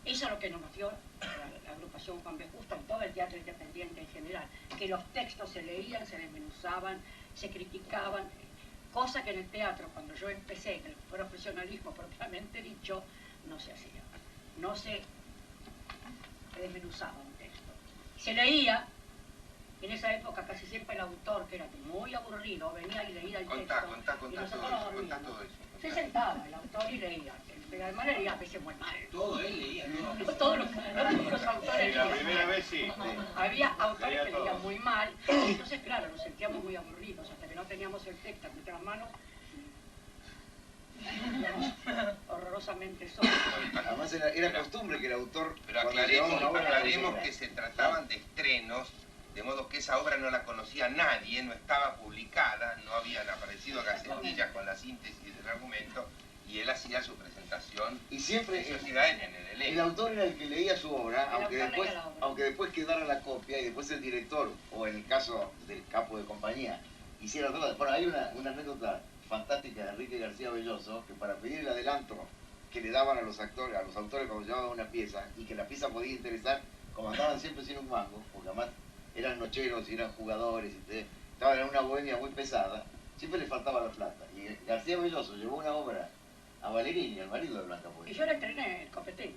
eso es lo que nos dio la agrupación Juan B. Justo en todo el teatro independiente en general, que los textos se leían, se desmenuzaban, se criticaban, cosa que en el teatro, cuando yo empecé, en el profesionalismo propiamente dicho, no se hacía. No se desmenuzaba un texto. Se leía. En esa época casi siempre el autor, que era muy aburrido, venía y leía el texto. Contá todo eso. Se sentaba el autor y leía. Pero además leía a veces muy mal. Todo él leía, ¿no? Todos los autores Sí, la primera vez sí. Había autores que leían muy mal. Entonces, claro, nos sentíamos muy aburridos. Hasta que no teníamos el texto en nuestras manos, horrorosamente solos. Además era costumbre que el autor... Pero cuando llevaba una obra, aclaremos que se trataban de estrenos, de modo que esa obra no la conocía nadie, no estaba publicada, no habían aparecido gacetillas con la síntesis del argumento, y él hacía su presentación. Y siempre en el elenco. el autor era el que leía su obra, aunque después quedara la copia y después el director, o en el caso del capo de compañía, hiciera todo. Bueno, hay una anécdota fantástica de Enrique García Belloso, que para pedir el adelanto que le daban a los autores cuando llevaban una pieza, y que la pieza podía interesar, como andaban siempre sin un mango, porque además eran nocheros y eran jugadores, y estaban en una bohemia muy pesada, siempre les faltaba la plata. Y García Belloso llevó una obra a Valerini, al marido de Blanca Puente. Y yo la estrené, el copetín.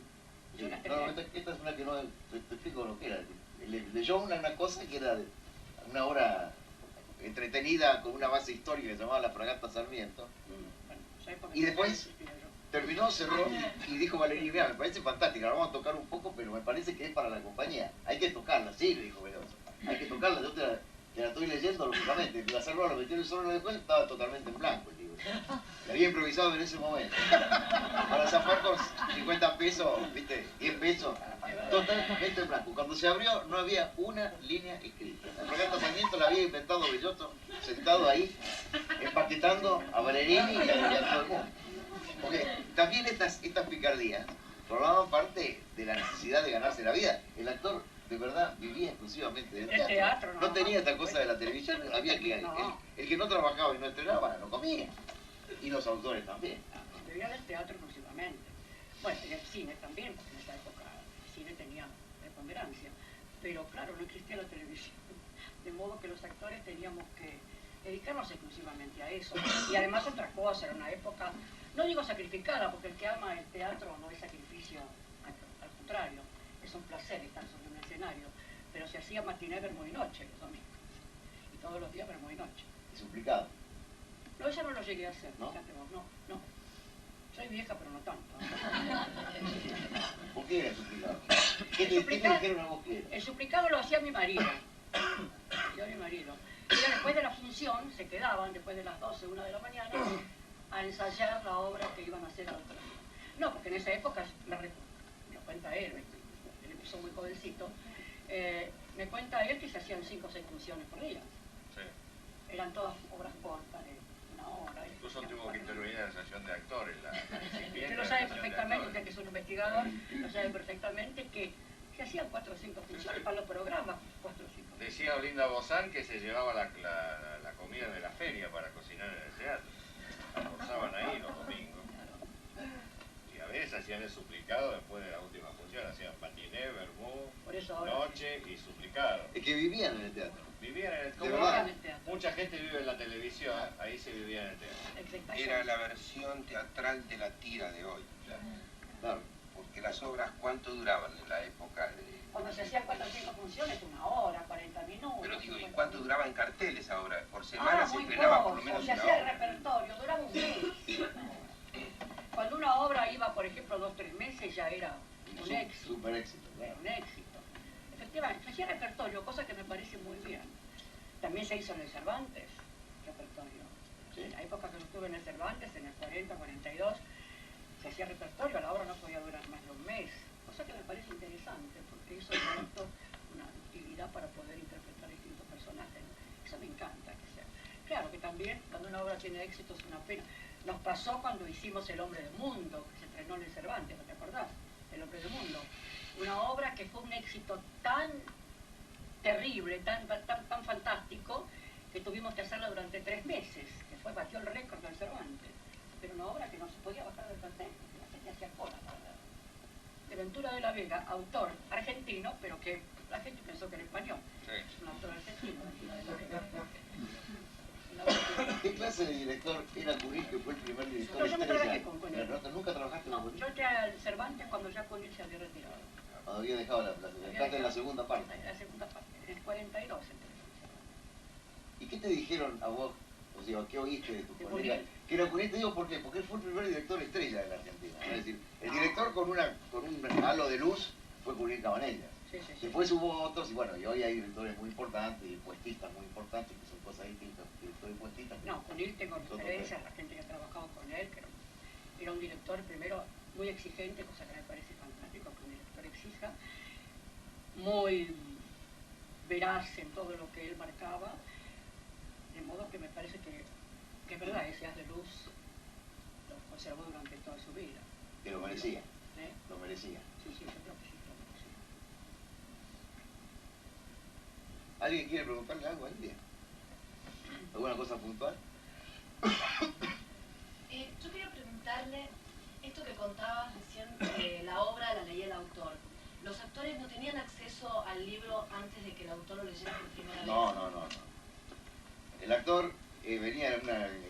Sí, no, esta es una que no te explico lo que era. Leyó una cosa que era una obra entretenida con una base histórica que se llamaba La Fragata Sarmiento. Y después terminó, cerró y dijo Valerini, mira, me parece fantástica, la vamos a tocar un poco, pero me parece que es para la compañía. Hay que tocarla, sí, le dijo Belloso. Hay que tocarla, yo te la estoy leyendo, lógicamente. La cerró, la metió en el solo después, estaba totalmente en blanco el libro. La había improvisado en ese momento. Para zafar con 50 pesos, ¿viste? 10 pesos, totalmente en blanco. Cuando se abrió no había una línea escrita. La Fragata Sarmiento la había inventado Belloso, sentado ahí, empaquetando a Valerini y a todo el mundo. Porque también estas picardías formaban parte de la necesidad de ganarse la vida. El actor de verdad vivía exclusivamente del teatro. No tenía esta cosa de la televisión, había que el que no trabajaba y no estrenaba no comía. Y los autores también. Vivía del teatro exclusivamente. Bueno, y el cine también, porque en esa época el cine tenía preponderancia. Pero claro, no existía la televisión. De modo que los actores teníamos que dedicarnos exclusivamente a eso. Y además otra cosa, era una época, no digo sacrificada, porque el que ama el teatro no es sacrificio, al contrario, es un placer estar sobre un escenario. Pero se hacía matiné, vermú y noche los domingos. Y todos los días vermú y noche. ¿Es suplicado? No, eso no lo llegué a hacer, ¿No? fíjate vos, no. Soy vieja, pero no tanto. ¿Por qué era suplicado? ¿Qué te dijeron a vos que era? El suplicado lo hacía mi marido. Yo mi marido. Y después de la función se quedaban, después de las 12, 1 de la mañana, a ensayar la obra que iban a hacer al otro día. No, porque en esa época, me cuenta él empezó muy jovencito, me cuenta él que se hacían 5 o 6 funciones por día. Sí. Eran todas obras cortas de una hora. Incluso tuvo que intervenir en la asociación de actores. Usted lo sabe perfectamente, usted que es un investigador, lo sabe perfectamente que se hacían 4 o 5 funciones para los programas, 4 o 5. Decía Olinda Bozán que se llevaba la comida de la feria para cocinar en el teatro. Almorzaban ahí los domingos. Y a veces hacían el suplicado después de la última función. Hacían matiné, vermú, noche y suplicado. Es que vivían en el teatro. Vivían en el teatro. Mucha gente vive en la televisión, ahí se vivía en el teatro. Era la versión teatral de la tira de hoy. Claro. Porque las obras, ¿cuánto duraban en la época de...? Cuando se hacían 4 o 5 funciones, 1 hora, 40 minutos. Pero digo, ¿y cuánto duraba en carteles ahora? Por semana se muy estrenaba poco. por lo menos Se una hacía el obra. repertorio, duraba un mes. Cuando una obra iba, por ejemplo, 2 o 3 meses, ya era un éxito. Super éxito, Era un éxito. Efectivamente, se hacía repertorio, cosa que me parece muy bien. También se hizo en el Cervantes, repertorio. Sí. En la época que yo estuve en el Cervantes, en el 40, 42, se hacía repertorio, la obra no podía durar más de un mes. Cosa que me parece interesante, porque eso es una actividad para poder interpretar distintos personajes. Eso me encanta que sea. Claro que también cuando una obra tiene éxito es una pena. Nos pasó cuando hicimos El Hombre del Mundo, que se estrenó en el Cervantes, ¿no te acordás? El Hombre del Mundo. Una obra que fue un éxito tan terrible, tan fantástico, que tuvimos que hacerla durante 3 meses, que batió el récord del Cervantes. Pero una obra que no se podía bajar del cartel, porque la gente hacía cola para verla. De Ventura de la Vega, autor argentino, pero que la gente pensó que era español. Sí. Es un autor argentino, Ventura de la Vega. ¿Qué clase de director era Cunil, que fue el primer director No, yo no estrella? trabajé con Cunil. ¿Nunca trabajaste con No, Cunil? yo entré al Cervantes cuando ya Cunil se había retirado. Cuando había dejado entraste en la segunda parte. La segunda parte, en el 42 entré. ¿Y qué te dijeron a vos? O sea, ¿qué oíste de tu ¿De colega? Cunil? Que era Cunil, te digo por qué, porque él fue el primer director estrella de la Argentina. Es decir, el director con un halo de luz fue Cunil Cabanellas. Sí, sí, sí. Después hubo otros, y bueno, y hoy hay directores muy importantes y puestistas muy importantes, que son cosas distintas. Directores puestistas. No, Cunil tengo Nosotros referencias, la gente que ha trabajado con él, pero Era un director, primero, muy exigente, cosa que me parece fantástico que un director exija, muy veraz en todo lo que él marcaba, de modo que me parece que es verdad, ese haz de luz lo conservó durante toda su vida. Que lo merecía. ¿Eh? Lo merecía. Sí, yo creo que sí, lo merecía. ¿Alguien quiere preguntarle algo a India? ¿Alguna cosa puntual? Yo quería preguntarle, esto que contabas recién, la obra la leía el autor. ¿Los actores no tenían acceso al libro antes de que el autor lo leyera por primera vez? No. El actor venía en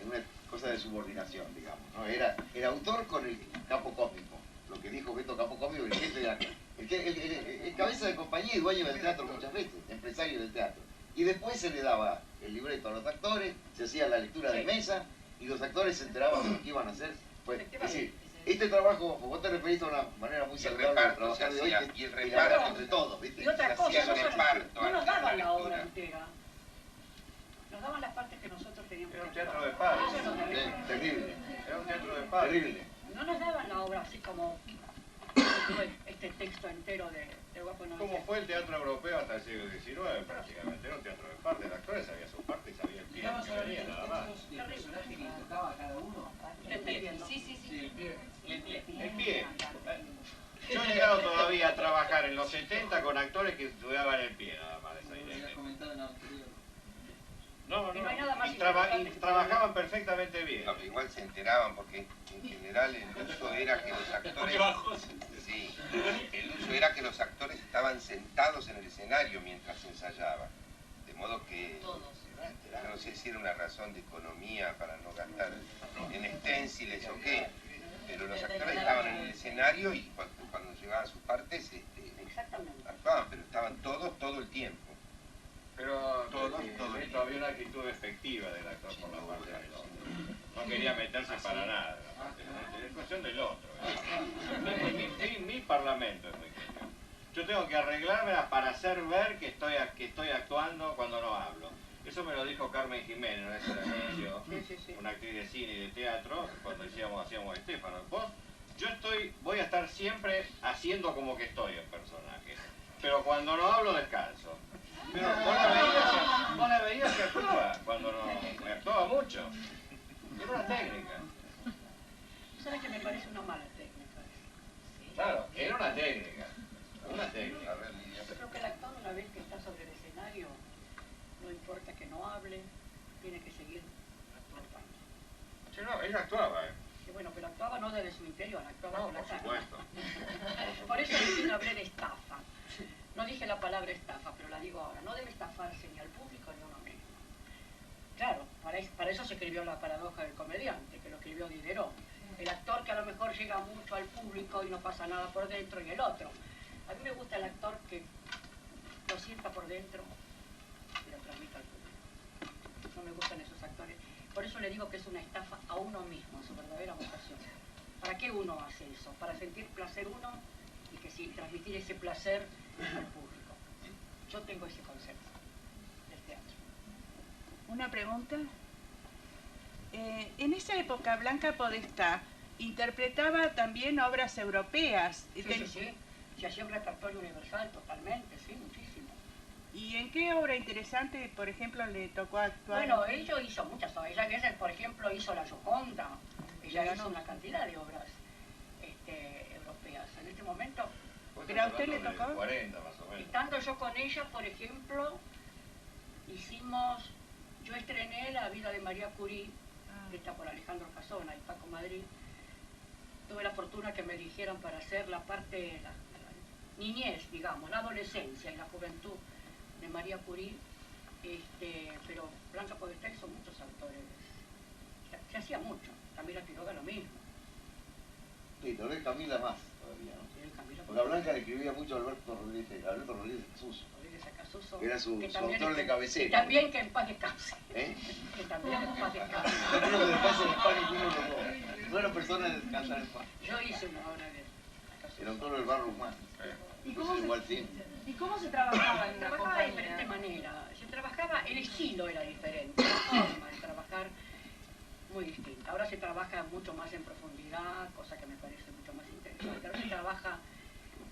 una cosa de subordinación, digamos, ¿no? Era el autor con el capo cómico. Lo que dijo Beto Capo Cómico, el jefe de el cabeza de compañía y dueño del teatro muchas veces, empresario del teatro. Y después se le daba el libreto a los actores, se hacía la lectura de mesa y los actores se enteraban de lo que iban a hacer. Pues, es decir, este trabajo, vos te referís a una manera muy saludable de trabajar de hoy, y el que reparto entre todos, ¿viste? Y otra cosa, hacía el reparto no nos antes de la daban la obra lectura. entera. Nos daban las partes que nosotros teníamos. Era un teatro de padres. Terrible. Era un teatro de padres. Terrible. No nos daban la obra así como este texto entero de Guapo no. Como fue el teatro europeo hasta el siglo XIX prácticamente. Era un teatro de parte. El actor sabía su parte y sabía el pie Estamos que hablando venía, de nada los más. textos del personaje que le tocaba a cada uno. Sí. El pie. El pie. Yo he llegado todavía a trabajar en los 70 con actores que estudiaban el pie nada más. Esa Como lo habías idea. comentado en la anterior. No. Y no hay nada más Y importante que trabajaban perfectamente bien. No, pero igual se enteraban porque en general el uso era que los actores... Sí, el uso era que los actores estaban sentados en el escenario mientras ensayaban. De modo que... Todos. Yo no sé si era una razón de economía para no gastar en esténciles o qué, pero los actores estaban en el escenario y cuando llegaban sus partes Exactamente. actuaban, pero estaban todos todo el tiempo. Pero Todo había una actitud efectiva del actor por la parte del otro. No quería meterse para nada. Es cuestión del otro. Mi parlamento es pequeño. Yo tengo que arreglármela para hacer ver que estoy actuando cuando no hablo. Eso me lo dijo Carmen Jiménez, ¿no? Esa la conoció, una actriz de cine y de teatro, cuando hacíamos Estéfano. Voy a estar siempre haciendo como que estoy en personaje, pero cuando no hablo descanso. Pero vos la veías que actúa, cuando no, me actuaba mucho. Era una técnica. ¿Sabes que me parece una mala técnica? Claro, era una técnica. Una técnica. Yo creo que el actor, una vez que está sobre el escenario, no importa que no hable, tiene que seguir actuando. Sí, no, ella actuaba. Y bueno, pero actuaba no desde su interior, actuaba No, con la por cara. supuesto. Por eso recién hablé de estafa. No dije la palabra estafa, pero la digo ahora. No debe estafarse ni al público ni a uno mismo. Claro, para eso se escribió La paradoja del comediante, que lo escribió Diderot. El actor que a lo mejor llega mucho al público y no pasa nada por dentro, y el otro. A mí me gusta el actor que lo sienta por dentro y lo transmite al público. No me gustan esos actores. Por eso le digo que es una estafa a uno mismo, a su verdadera vocación. ¿Para qué uno hace eso? Para sentir placer uno y que sí, transmitir ese placer al público. Yo tengo ese concepto del teatro. Una pregunta. En esa época Blanca Podestá interpretaba también obras europeas. Sí. Se hacía un repertorio universal totalmente, sí, muchísimo. ¿Y en qué obra interesante, por ejemplo, le tocó actuar? Bueno, ella hizo muchas obras. Ella, por ejemplo, hizo La Gioconda. Ella hizo una cantidad de obras europeas. En este momento, ¿pero a usted le tocó? 40 más o menos. estando yo con ella, por ejemplo, yo estrené La vida de María Curie, que está por Alejandro Casona y Paco Madrid. Tuve la fortuna que me eligieran para hacer la parte, la niñez, digamos, la adolescencia y la juventud de María Curie, pero Blanca Podestá hizo muchos autores, se hacía mucho, Camila Quiroga lo mismo. Sí, tal vez Camila más todavía, ¿no? Sí, Camila Porque a Blanca le escribía mucho a Alberto Rodríguez Casuso, Rodríguez Acasuso, que era su también autor de cabecera. y también que en paz descanse. ¿Eh? Que también en paz descanse. Yo creo que después en España ninguno los dos. No era persona de descansar en paz. Yo hice una obra de Acasuso. El autor del barro humano. ¿Y cómo se trabajaba en Se la trabajaba de compañía? diferente manera. Se trabajaba, el estilo era diferente, la forma de trabajar muy distinta. Ahora se trabaja mucho más en profundidad, cosa que me parece mucho más interesante. Ahora se trabaja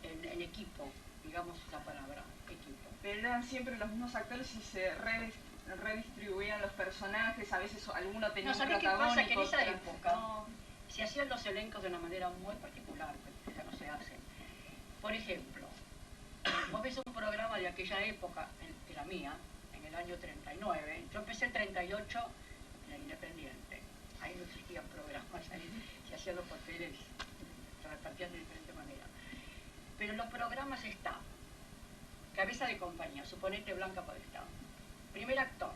en equipo, digamos la palabra, equipo. Pero eran siempre los mismos actores y se redistribuían los personajes, a veces alguno tenía un ¿Sabés qué protagónico. pasa? Que en esa época no. se hacían los elencos de una manera muy particular, que ya no se hace. Por ejemplo, vos ves un programa de aquella época, que era mía, en el año 39, yo empecé el 38 en el Independiente, ahí no existían programas, ahí se hacían los papeles, se repartían de diferente manera. Pero en los programas está cabeza de compañía, suponete Blanca Podestá, primer actor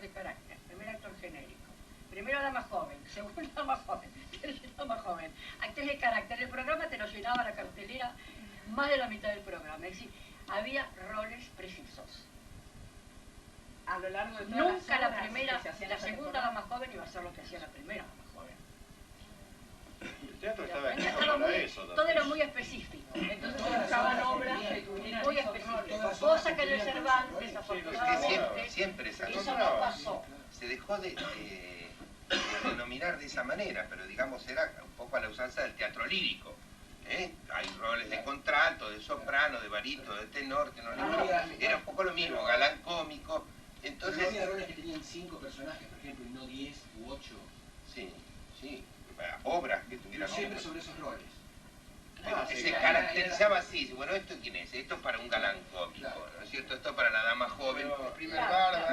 de carácter, primer actor genérico, primera dama joven, segunda dama joven, tercera dama joven, actriz de carácter. El programa te lo llenaba la cartelera más de la mitad del programa, es decir, había roles precisos. A lo largo de Nunca la primera, la segunda dama joven iba a ser lo que hacía la primera dama joven. El teatro estaba hecho para eso también. Todo era muy específico, entonces se buscaban obras que tuvieran muy esos específicas, cosa que en el Cervantes, afortunadamente, siempre es así. eso no pasó. Se dejó de denominar de esa manera, pero digamos era un poco a la usanza del teatro lírico. Hay roles de contralto, de soprano, de barítono, de tenor, era un poco lo mismo, galán cómico. Entonces, pero no había roles que tenían 5 personajes, por ejemplo, y no 10 u 8. Sí, obras que tuvieran siempre sobre esos roles. Se caracterizaba así, bueno, ¿esto quién es? Esto es para un galán cómico, ¿no es cierto? Esto es para la dama joven.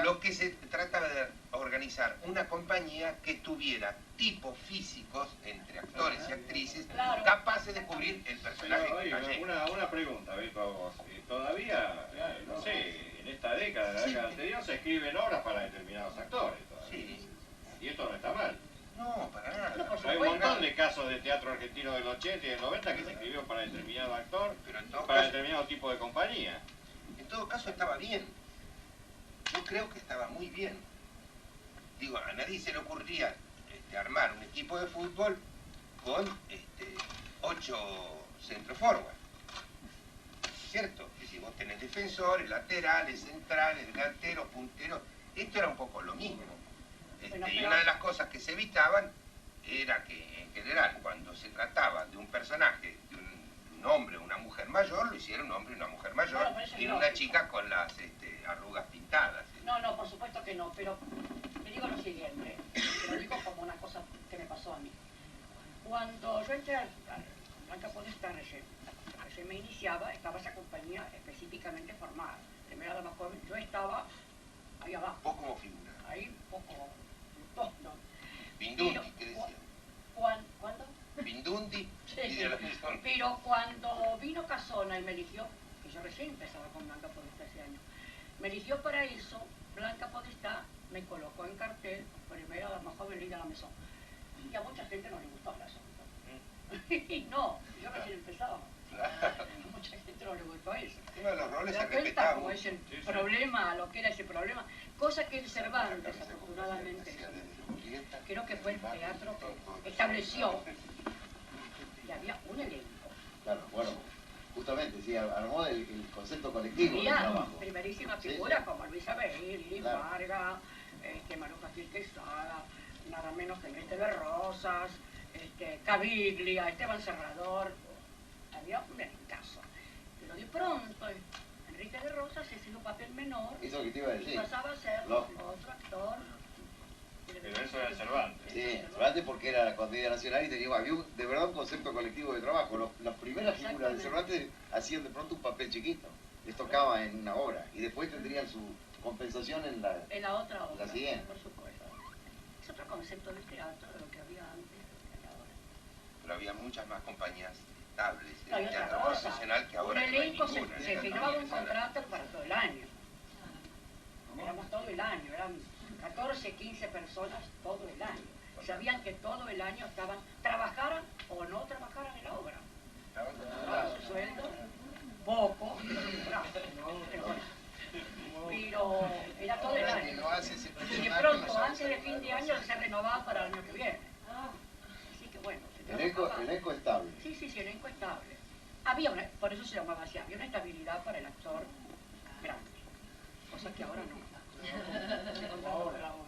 Lo que se trataba de organizar una compañía que tuviera tipos físicos entre actores y actrices capaces de cubrir el personaje. Una pregunta, para vos. Todavía, no sé, en esta década, la década anterior, se escriben obras para determinados actores. Sí. Y esto no está mal. No, para nada. No, hay un montón de casos de teatro argentino del 80 y del 90 que se escribió para determinado actor, para determinado tipo de compañía. En todo caso estaba bien. Yo creo que estaba muy bien. Digo, a nadie se le ocurría armar un equipo de fútbol con 8 centroforward. ¿Cierto? Que si vos tenés defensores, laterales, centrales, delanteros, punteros, esto era un poco lo mismo. Y una de las cosas que se evitaban era que, en general, cuando se trataba de un personaje, de un hombre o una mujer mayor, lo hiciera un hombre y una mujer mayor, y no una chica con las arrugas pintadas. No, por supuesto que no, pero te digo lo siguiente, te lo digo como una cosa que me pasó a mí. Cuando yo entré al Blanca Podestá recién me iniciaba, estaba esa compañía específicamente formada. Primera dama joven, yo estaba ahí abajo. ¿Vos como figura? Ahí un poco... No. Bindundi, ¿qué decía? ¿Cuándo? Bindundi. Sí. Pero cuando vino Casona y me eligió, que yo recién empezaba con Blanca Podestá ese año, me eligió para eso, Blanca Podestá me colocó en cartel, primera dama joven Lidia La Maison. Y a mucha gente no le gustó el asunto. No, yo recién empezaba. A mucha gente no le gustó eso. Uno de los roles se respetaba. respetaba. Como es el problema, lo que era ese problema. Cosa que el Cervantes, afortunadamente, creo que fue el teatro que estableció que había un elenco. Claro, bueno, justamente, sí, armó el concepto colectivo del trabajo. Primerísima figura como Luisa Beil, Iris Vargas, Maruja Gil Quesada, nada menos que Enrique de Rosas, Caviglia, Esteban Serrador, había un elencazo. Pero de pronto Enrique de Rosas se hizo un papel menor y pasaba a ser otro actor. Pero eso era Cervantes. Sí, Cervantes porque era la Comedia Nacional y había de verdad un concepto colectivo de trabajo. Las primeras figuras de Cervantes hacían de pronto un papel chiquito, les tocaba en una obra y después tendrían su compensación en la otra obra, la siguiente. Por supuesto. Es otro concepto de teatro de lo que había antes que hay ahora. Pero había muchas más compañías estables No, en el teatro profesional que ahora. Un elenco no hay ninguna, se firmaba un contrato para todo el año. Éramos todo el año, eran 14, 15 personas todo el año. Sabían que todo el año trabajaran o no trabajaran en la obra. Su sueldo, poco, pero era todo el año. Y de pronto, antes de fin de año, se renovaba para el año que viene. Así que bueno. Elenco estable. Sí, elenco estable. Por eso se llamaba así, había una estabilidad para el actor grande, cosa que ahora no.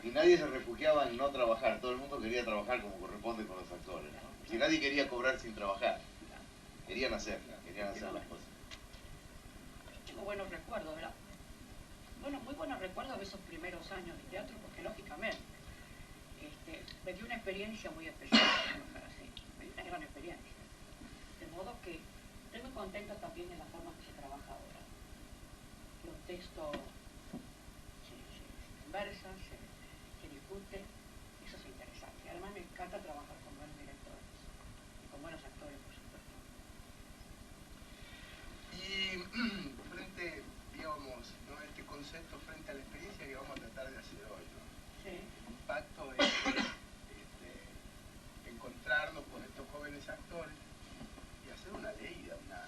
Y nadie se refugiaba en no trabajar, todo el mundo quería trabajar como corresponde con los actores, ¿no? Si nadie quería cobrar sin trabajar, querían hacer las cosas. Tengo buenos recuerdos, ¿verdad? Bueno, muy buenos recuerdos de esos primeros años de teatro, porque lógicamente me dio una experiencia muy especial trabajar así, me dio una gran experiencia. De modo que estoy muy contenta también de la forma que se trabaja ahora. Los textos se conversan, se discute, eso es interesante. Y además me encanta trabajar con buenos directores y con buenos actores, por supuesto. Y frente, digamos, ¿no? Este concepto frente a la experiencia que vamos a tratar de hacer hoy, ¿no? Sí. El pacto de encontrarnos con estos jóvenes actores y hacer una leída, una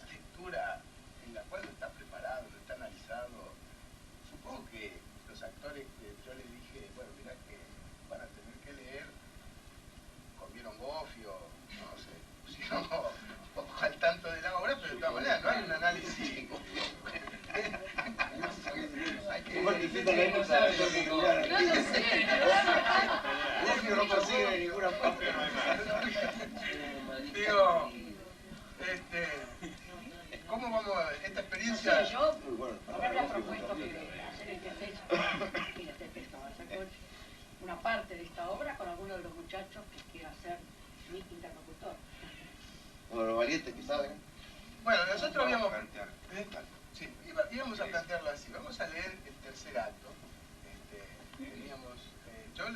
lectura en la cual no está preparado, no está analizado. Supongo que los actores que yo les dije, bueno, mirá que van a tener que leer, comieron gofio, no sé, pusieron un poco al tanto de la obra, pero de todas maneras no hay un análisis. No consigue ninguna parte. Digo, ¿cómo vamos a esta experiencia? Sí, yo me habría propuesto hacer este texto, una parte de esta obra con alguno de los muchachos que quiera ser mi interlocutor. O los valientes que saben. Bueno, nosotros íbamos a plantearlo así. Vamos a leer el tercer acto. Teníamos, yo a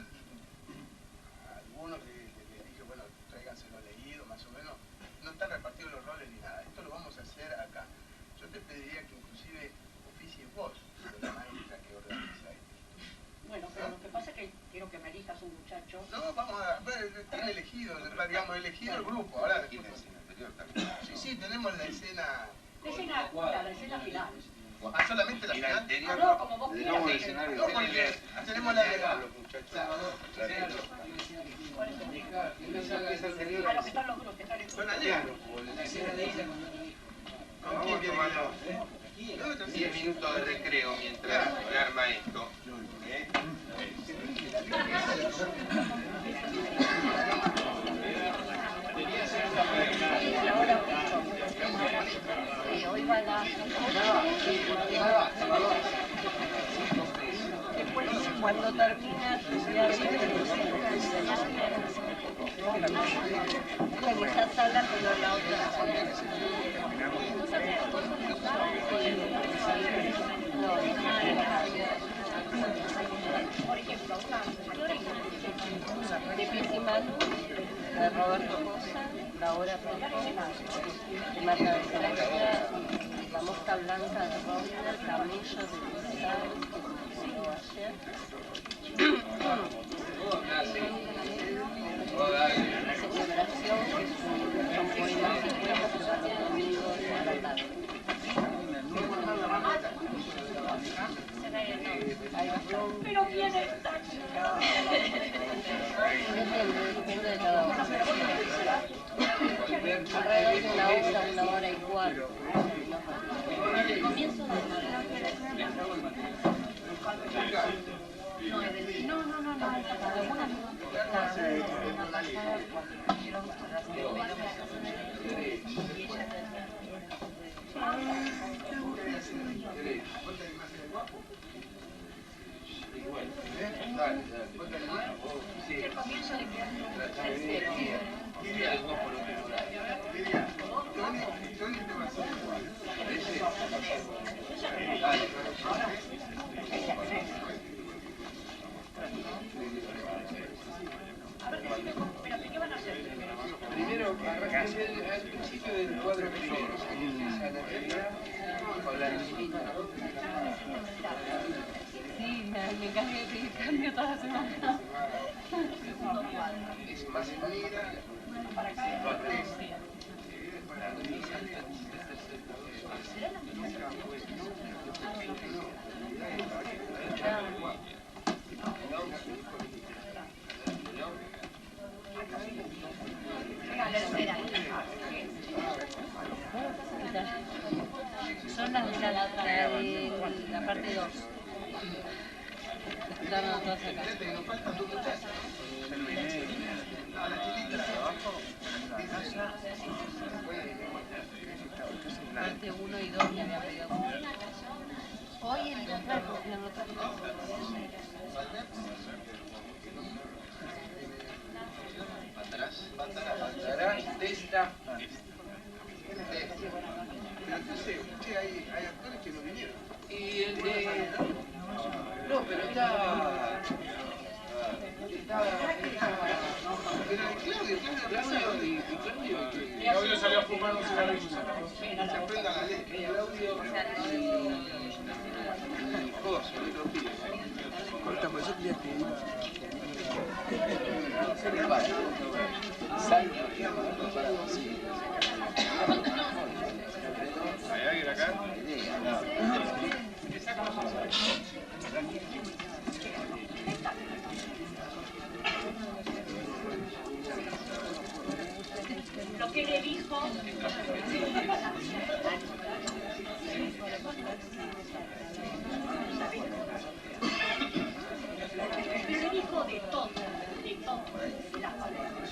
algunos les dije, bueno, tráiganselo leído, más o menos. No están repartidos los roles ni nada. Esto lo vamos a hacer acá. Yo te pediría que inclusive oficies vos, de la maestra que organiza esto. Bueno, pero lo que pasa es que quiero que me elijas un muchacho. No, vamos a... Tiene elegido, digamos, elegido el grupo. Ahora después... Sí, tenemos la escena... La escena final. Ah, solamente la final. Ah, no, como vos quieras. No, porque tenemos la de... A lo que están los grupos, que están en Con Alejo. ¿Con quién querés? 10 minutos de recreo mientras se arma esto. Hoy va la... Después, cuando termina, en esa sala, pero la otra por ejemplo, de Pisimano, de Roberto Cosa, La Hora Profunda, de Marta de Gracia, La Mosca Blanca de Rosner, Camello de Pizarro, que se hizo ayer. La Celebración, que son poemas y cuentos que son el domingo de la tarde. Pero quién está aquí. Depende de cada uno. Alrededor de una hora y cuarto. El comienzo de el comienzo de ¿qué van a hacer primero? Primero, al principio del cuadro primero, que empieza la realidad con la niñita. Sí, me cambio toda la semana. Es más mira, para acá. Son las de la parte 2. Fíjate que nos faltan dos muchachas. No, la chiquita de abajo. Parte 1 y 2 me había pedido. Hoy en la nota. Atrás de esta. Pero entonces, che, hay actores que no vinieron. Y el de... No, pero está... Claudio salió a fumar un cigarrillo. Se aprenda la ley. Claudio y José, el otro pibe. Cortamos, yo quería que iba. ¿Hay alguien acá? Lo que le dijo... Le dijo de todo, de las palabras.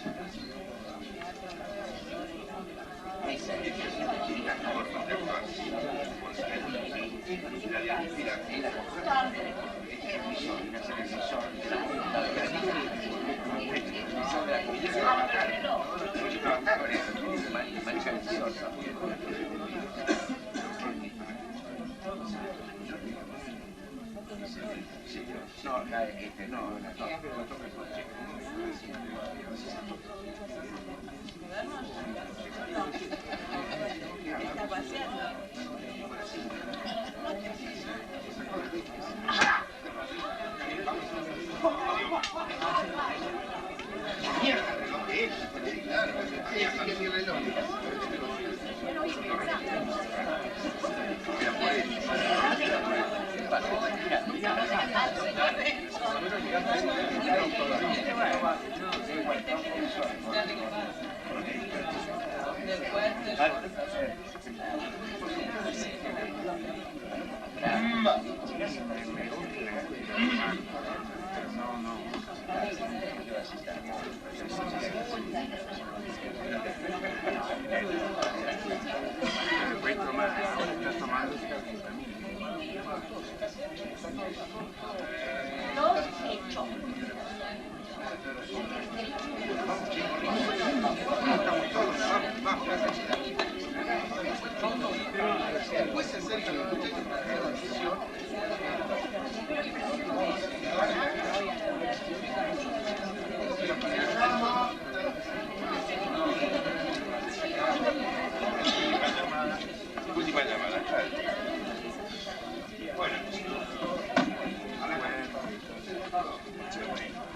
Está paseando. Mierda, reloj de él. Claro, ese que es mi reloj. Después se acercan los muchachos para hacer la sesión. Última llamada, claro. Bueno.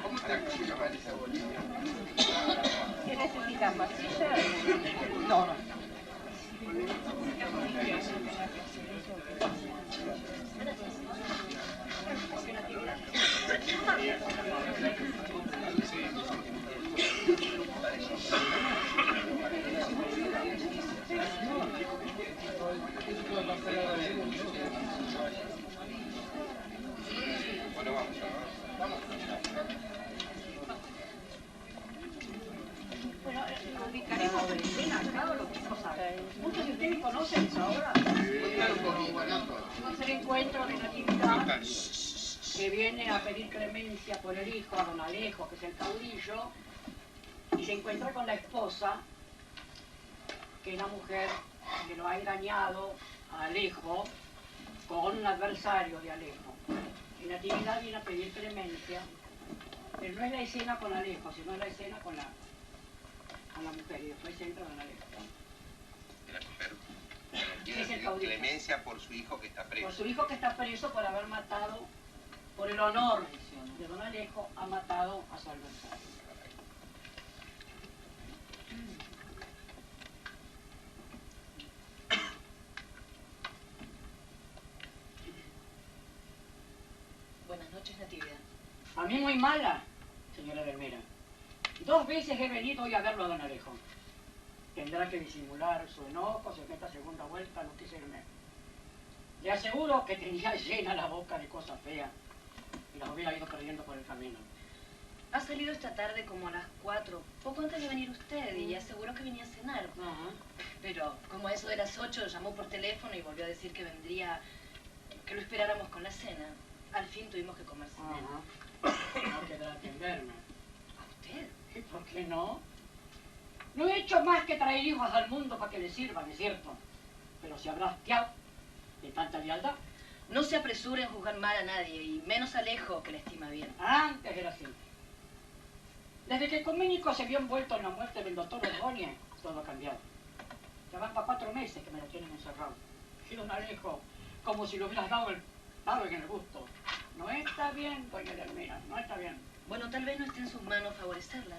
¿Cómo está con esa bolilla? ¿Qué necesitas? ¿Pasilla? No, no. Bueno, vamos. Bueno, ubicaremos en escena acá los chicos saben. Muchos de ustedes conocen ahora. Es el encuentro de Natividad que viene a pedir clemencia por el hijo, a don Alejo, que es el caudillo, y se encuentra con la esposa, que es la mujer que lo ha engañado a Alejo con un adversario de Alejo. Y Natividad viene a pedir clemencia, pero no es la escena con Alejo, sino es la escena con la mujer, y después entra don Alejo. Es el caudillo. Clemencia por su hijo que está preso. Por su hijo que está preso por haber matado, por el honor de don Alejo, ha matado a su adversario. Buenas noches, Natividad. A mí muy mala, señora Vermera. 2 veces he venido hoy a verlo a don Alejo. Tendrá que disimular su enojo, si en esta segunda vuelta no quise irme. Le aseguro que tenía llena la boca de cosas feas. y las hubiera ido perdiendo por el camino. Ha salido esta tarde como a las 4, poco antes de venir usted, y aseguró que venía a cenar. Pero como a eso de las 8 llamó por teléfono y volvió a decir que vendría, que lo esperáramos con la cena. Al fin tuvimos que comer sin él. No quedará atenderme. ¿A usted? ¿Y por qué no? No he hecho más que traer hijos al mundo para que les sirvan, es cierto. Pero si habrá hastiado de tanta lealtad. No se apresure en juzgar mal a nadie, y menos a Alejo, que le estima bien. Antes era así. Desde que el Coménico se vio envuelto en la muerte del doctor Ordóñez, todo ha cambiado. Ya van para 4 meses que me lo tienen encerrado. Y don Alejo, como si le hubieras dado el palo en el gusto. No está bien, doña Edelmira, no está bien. Bueno, tal vez no esté en sus manos favorecerla.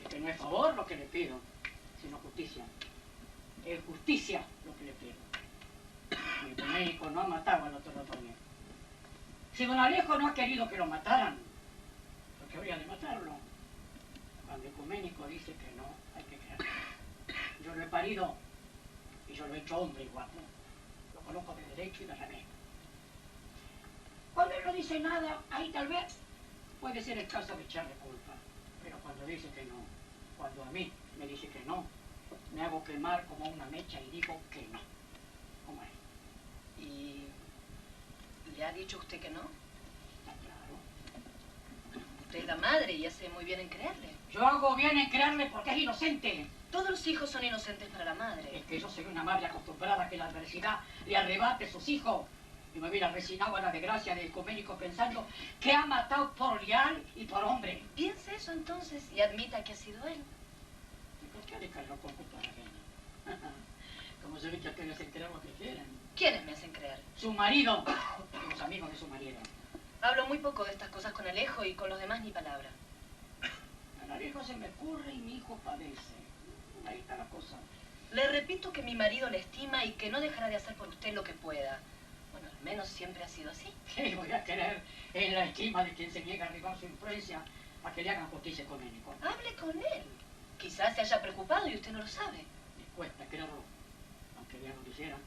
Es que no es favor lo que le pido, sino justicia. Es justicia lo que le pido. Mi Coménico no ha matado al doctor Ordóñez. Si don Alejo no ha querido que lo mataran, ¿por qué habría de matarlo? Cuando el Ecuménico dice que no, hay que creer. Yo lo he parido y yo lo he hecho hombre igual, ¿no? Lo conozco de derecho y de revés. Cuando él no dice nada, ahí tal vez puede ser el caso de echarle culpa. Pero cuando dice que no, cuando a mí me dice que no, me hago quemar como una mecha y digo que no. ¿Cómo es? ¿Y le ha dicho usted que no? Claro. Usted es la madre y hace muy bien en creerle. Yo hago bien en creerle porque es inocente. Todos los hijos son inocentes para la madre. Es que yo soy una madre acostumbrada a que la adversidad le arrebate sus hijos. Y me hubiera resignado a la desgracia del Ecuménico pensando que ha matado por leal y por hombre. Piense eso entonces y admita que ha sido él. ¿Y por qué le cargó con culpa ajena? Como se ve que ustedes se enteran lo que quieren. ¿Quiénes me hacen creer? Su marido y los amigos de su marido. Hablo muy poco de estas cosas con Alejo y con los demás ni palabra. A Alejo se me ocurre y mi hijo padece. Ahí está la cosa. Le repito que mi marido le estima y que no dejará de hacer por usted lo que pueda. Bueno, al menos siempre ha sido así. ¿Qué voy a querer en la estima de quien se niega a arribar su influencia a que le hagan justicia Ecuménico? Hable con él. Quizás se haya preocupado y usted no lo sabe. Me cuesta creerlo, aunque ya no quisiera.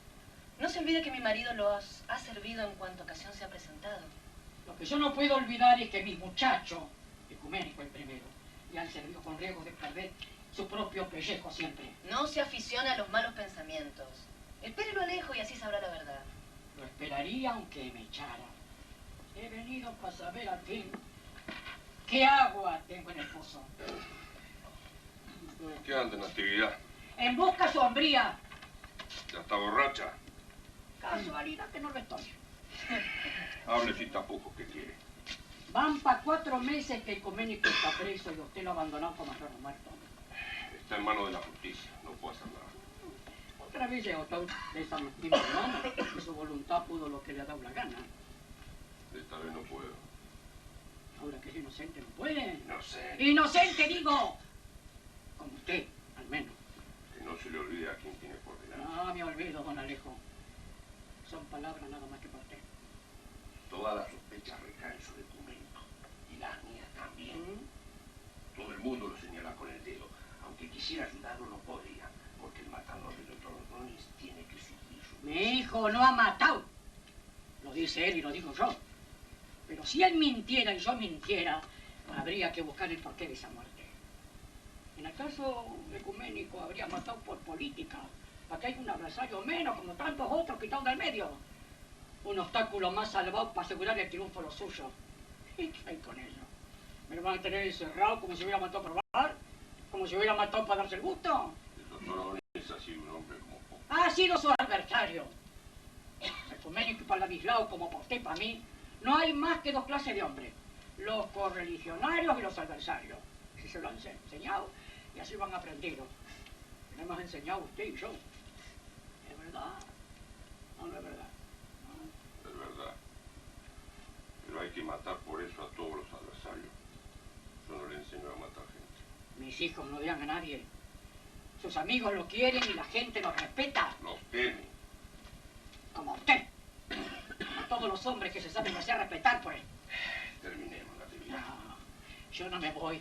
No se olvide que mi marido lo ha servido en cuanto ocasión se ha presentado. Lo que yo no puedo olvidar es que mis muchachos, Ecuménico el primero, le han servido con riesgo de perder su propio pellejo siempre. No se aficiona a los malos pensamientos. Espérelo Alejo y así sabrá la verdad. Lo esperaría aunque me echara. He venido para saber al fin qué agua tengo en el pozo. ¿Qué anda, Natividad? En busca sombría. ¿Ya está borracha? Casualidad que no lo estoy. Hable sin tapujos, ¿qué quiere? Van para 4 meses que el Ecuménico está preso y usted lo ha abandonado como perro muerto. Está en manos de la justicia, no puedo hacer nada. Otra vez llegó de esa misma mano y su voluntad pudo lo que le ha dado la gana. Esta vez no puedo. Ahora que es inocente no puede. No sé. ¡Inocente, digo! Como usted, al menos. Que no se le olvide a quien tiene por delante. No me olvido, don Alejo. Son palabras nada más que para usted. Todas las sospechas recaen sobre tu Ecuménico. Y las mías también. Todo el mundo lo señala con el dedo. Aunque quisiera ayudarlo, no podría. Porque el matador del doctor Ordóñez tiene que sufrir su... Mi hijo no ha matado. Lo dice él y lo digo yo. Pero si él mintiera y yo mintiera, habría que buscar el porqué de esa muerte. En el caso Ecuménico habría matado por política, para que haya un adversario menos, como tantos otros quitados del medio. Un obstáculo más salvado para asegurar el triunfo a los suyos. ¿Y qué hay con eso? ¿Me lo van a tener encerrado como si hubiera matado por bar? ¿Como si hubiera matado para darse el gusto? El doctor Ordóñez ha sido un hombre como poco. Ha sido su adversario. Ecuménico y para Ladislao, como por usted y para mí, no hay más que 2 clases de hombres. Los correligionarios y los adversarios. Si se lo han enseñado y así lo han aprendido. Lo hemos enseñado usted y yo. ¿Es verdad? No, no es verdad. Es verdad. Pero hay que matar por eso a todos los adversarios. Yo no le enseño a matar gente. Mis hijos no odian a nadie. Sus amigos lo quieren y la gente lo respeta. Los teme. Como usted. Como todos los hombres que se saben hacer respetar, pues. Terminemos, Natividad. No, yo no me voy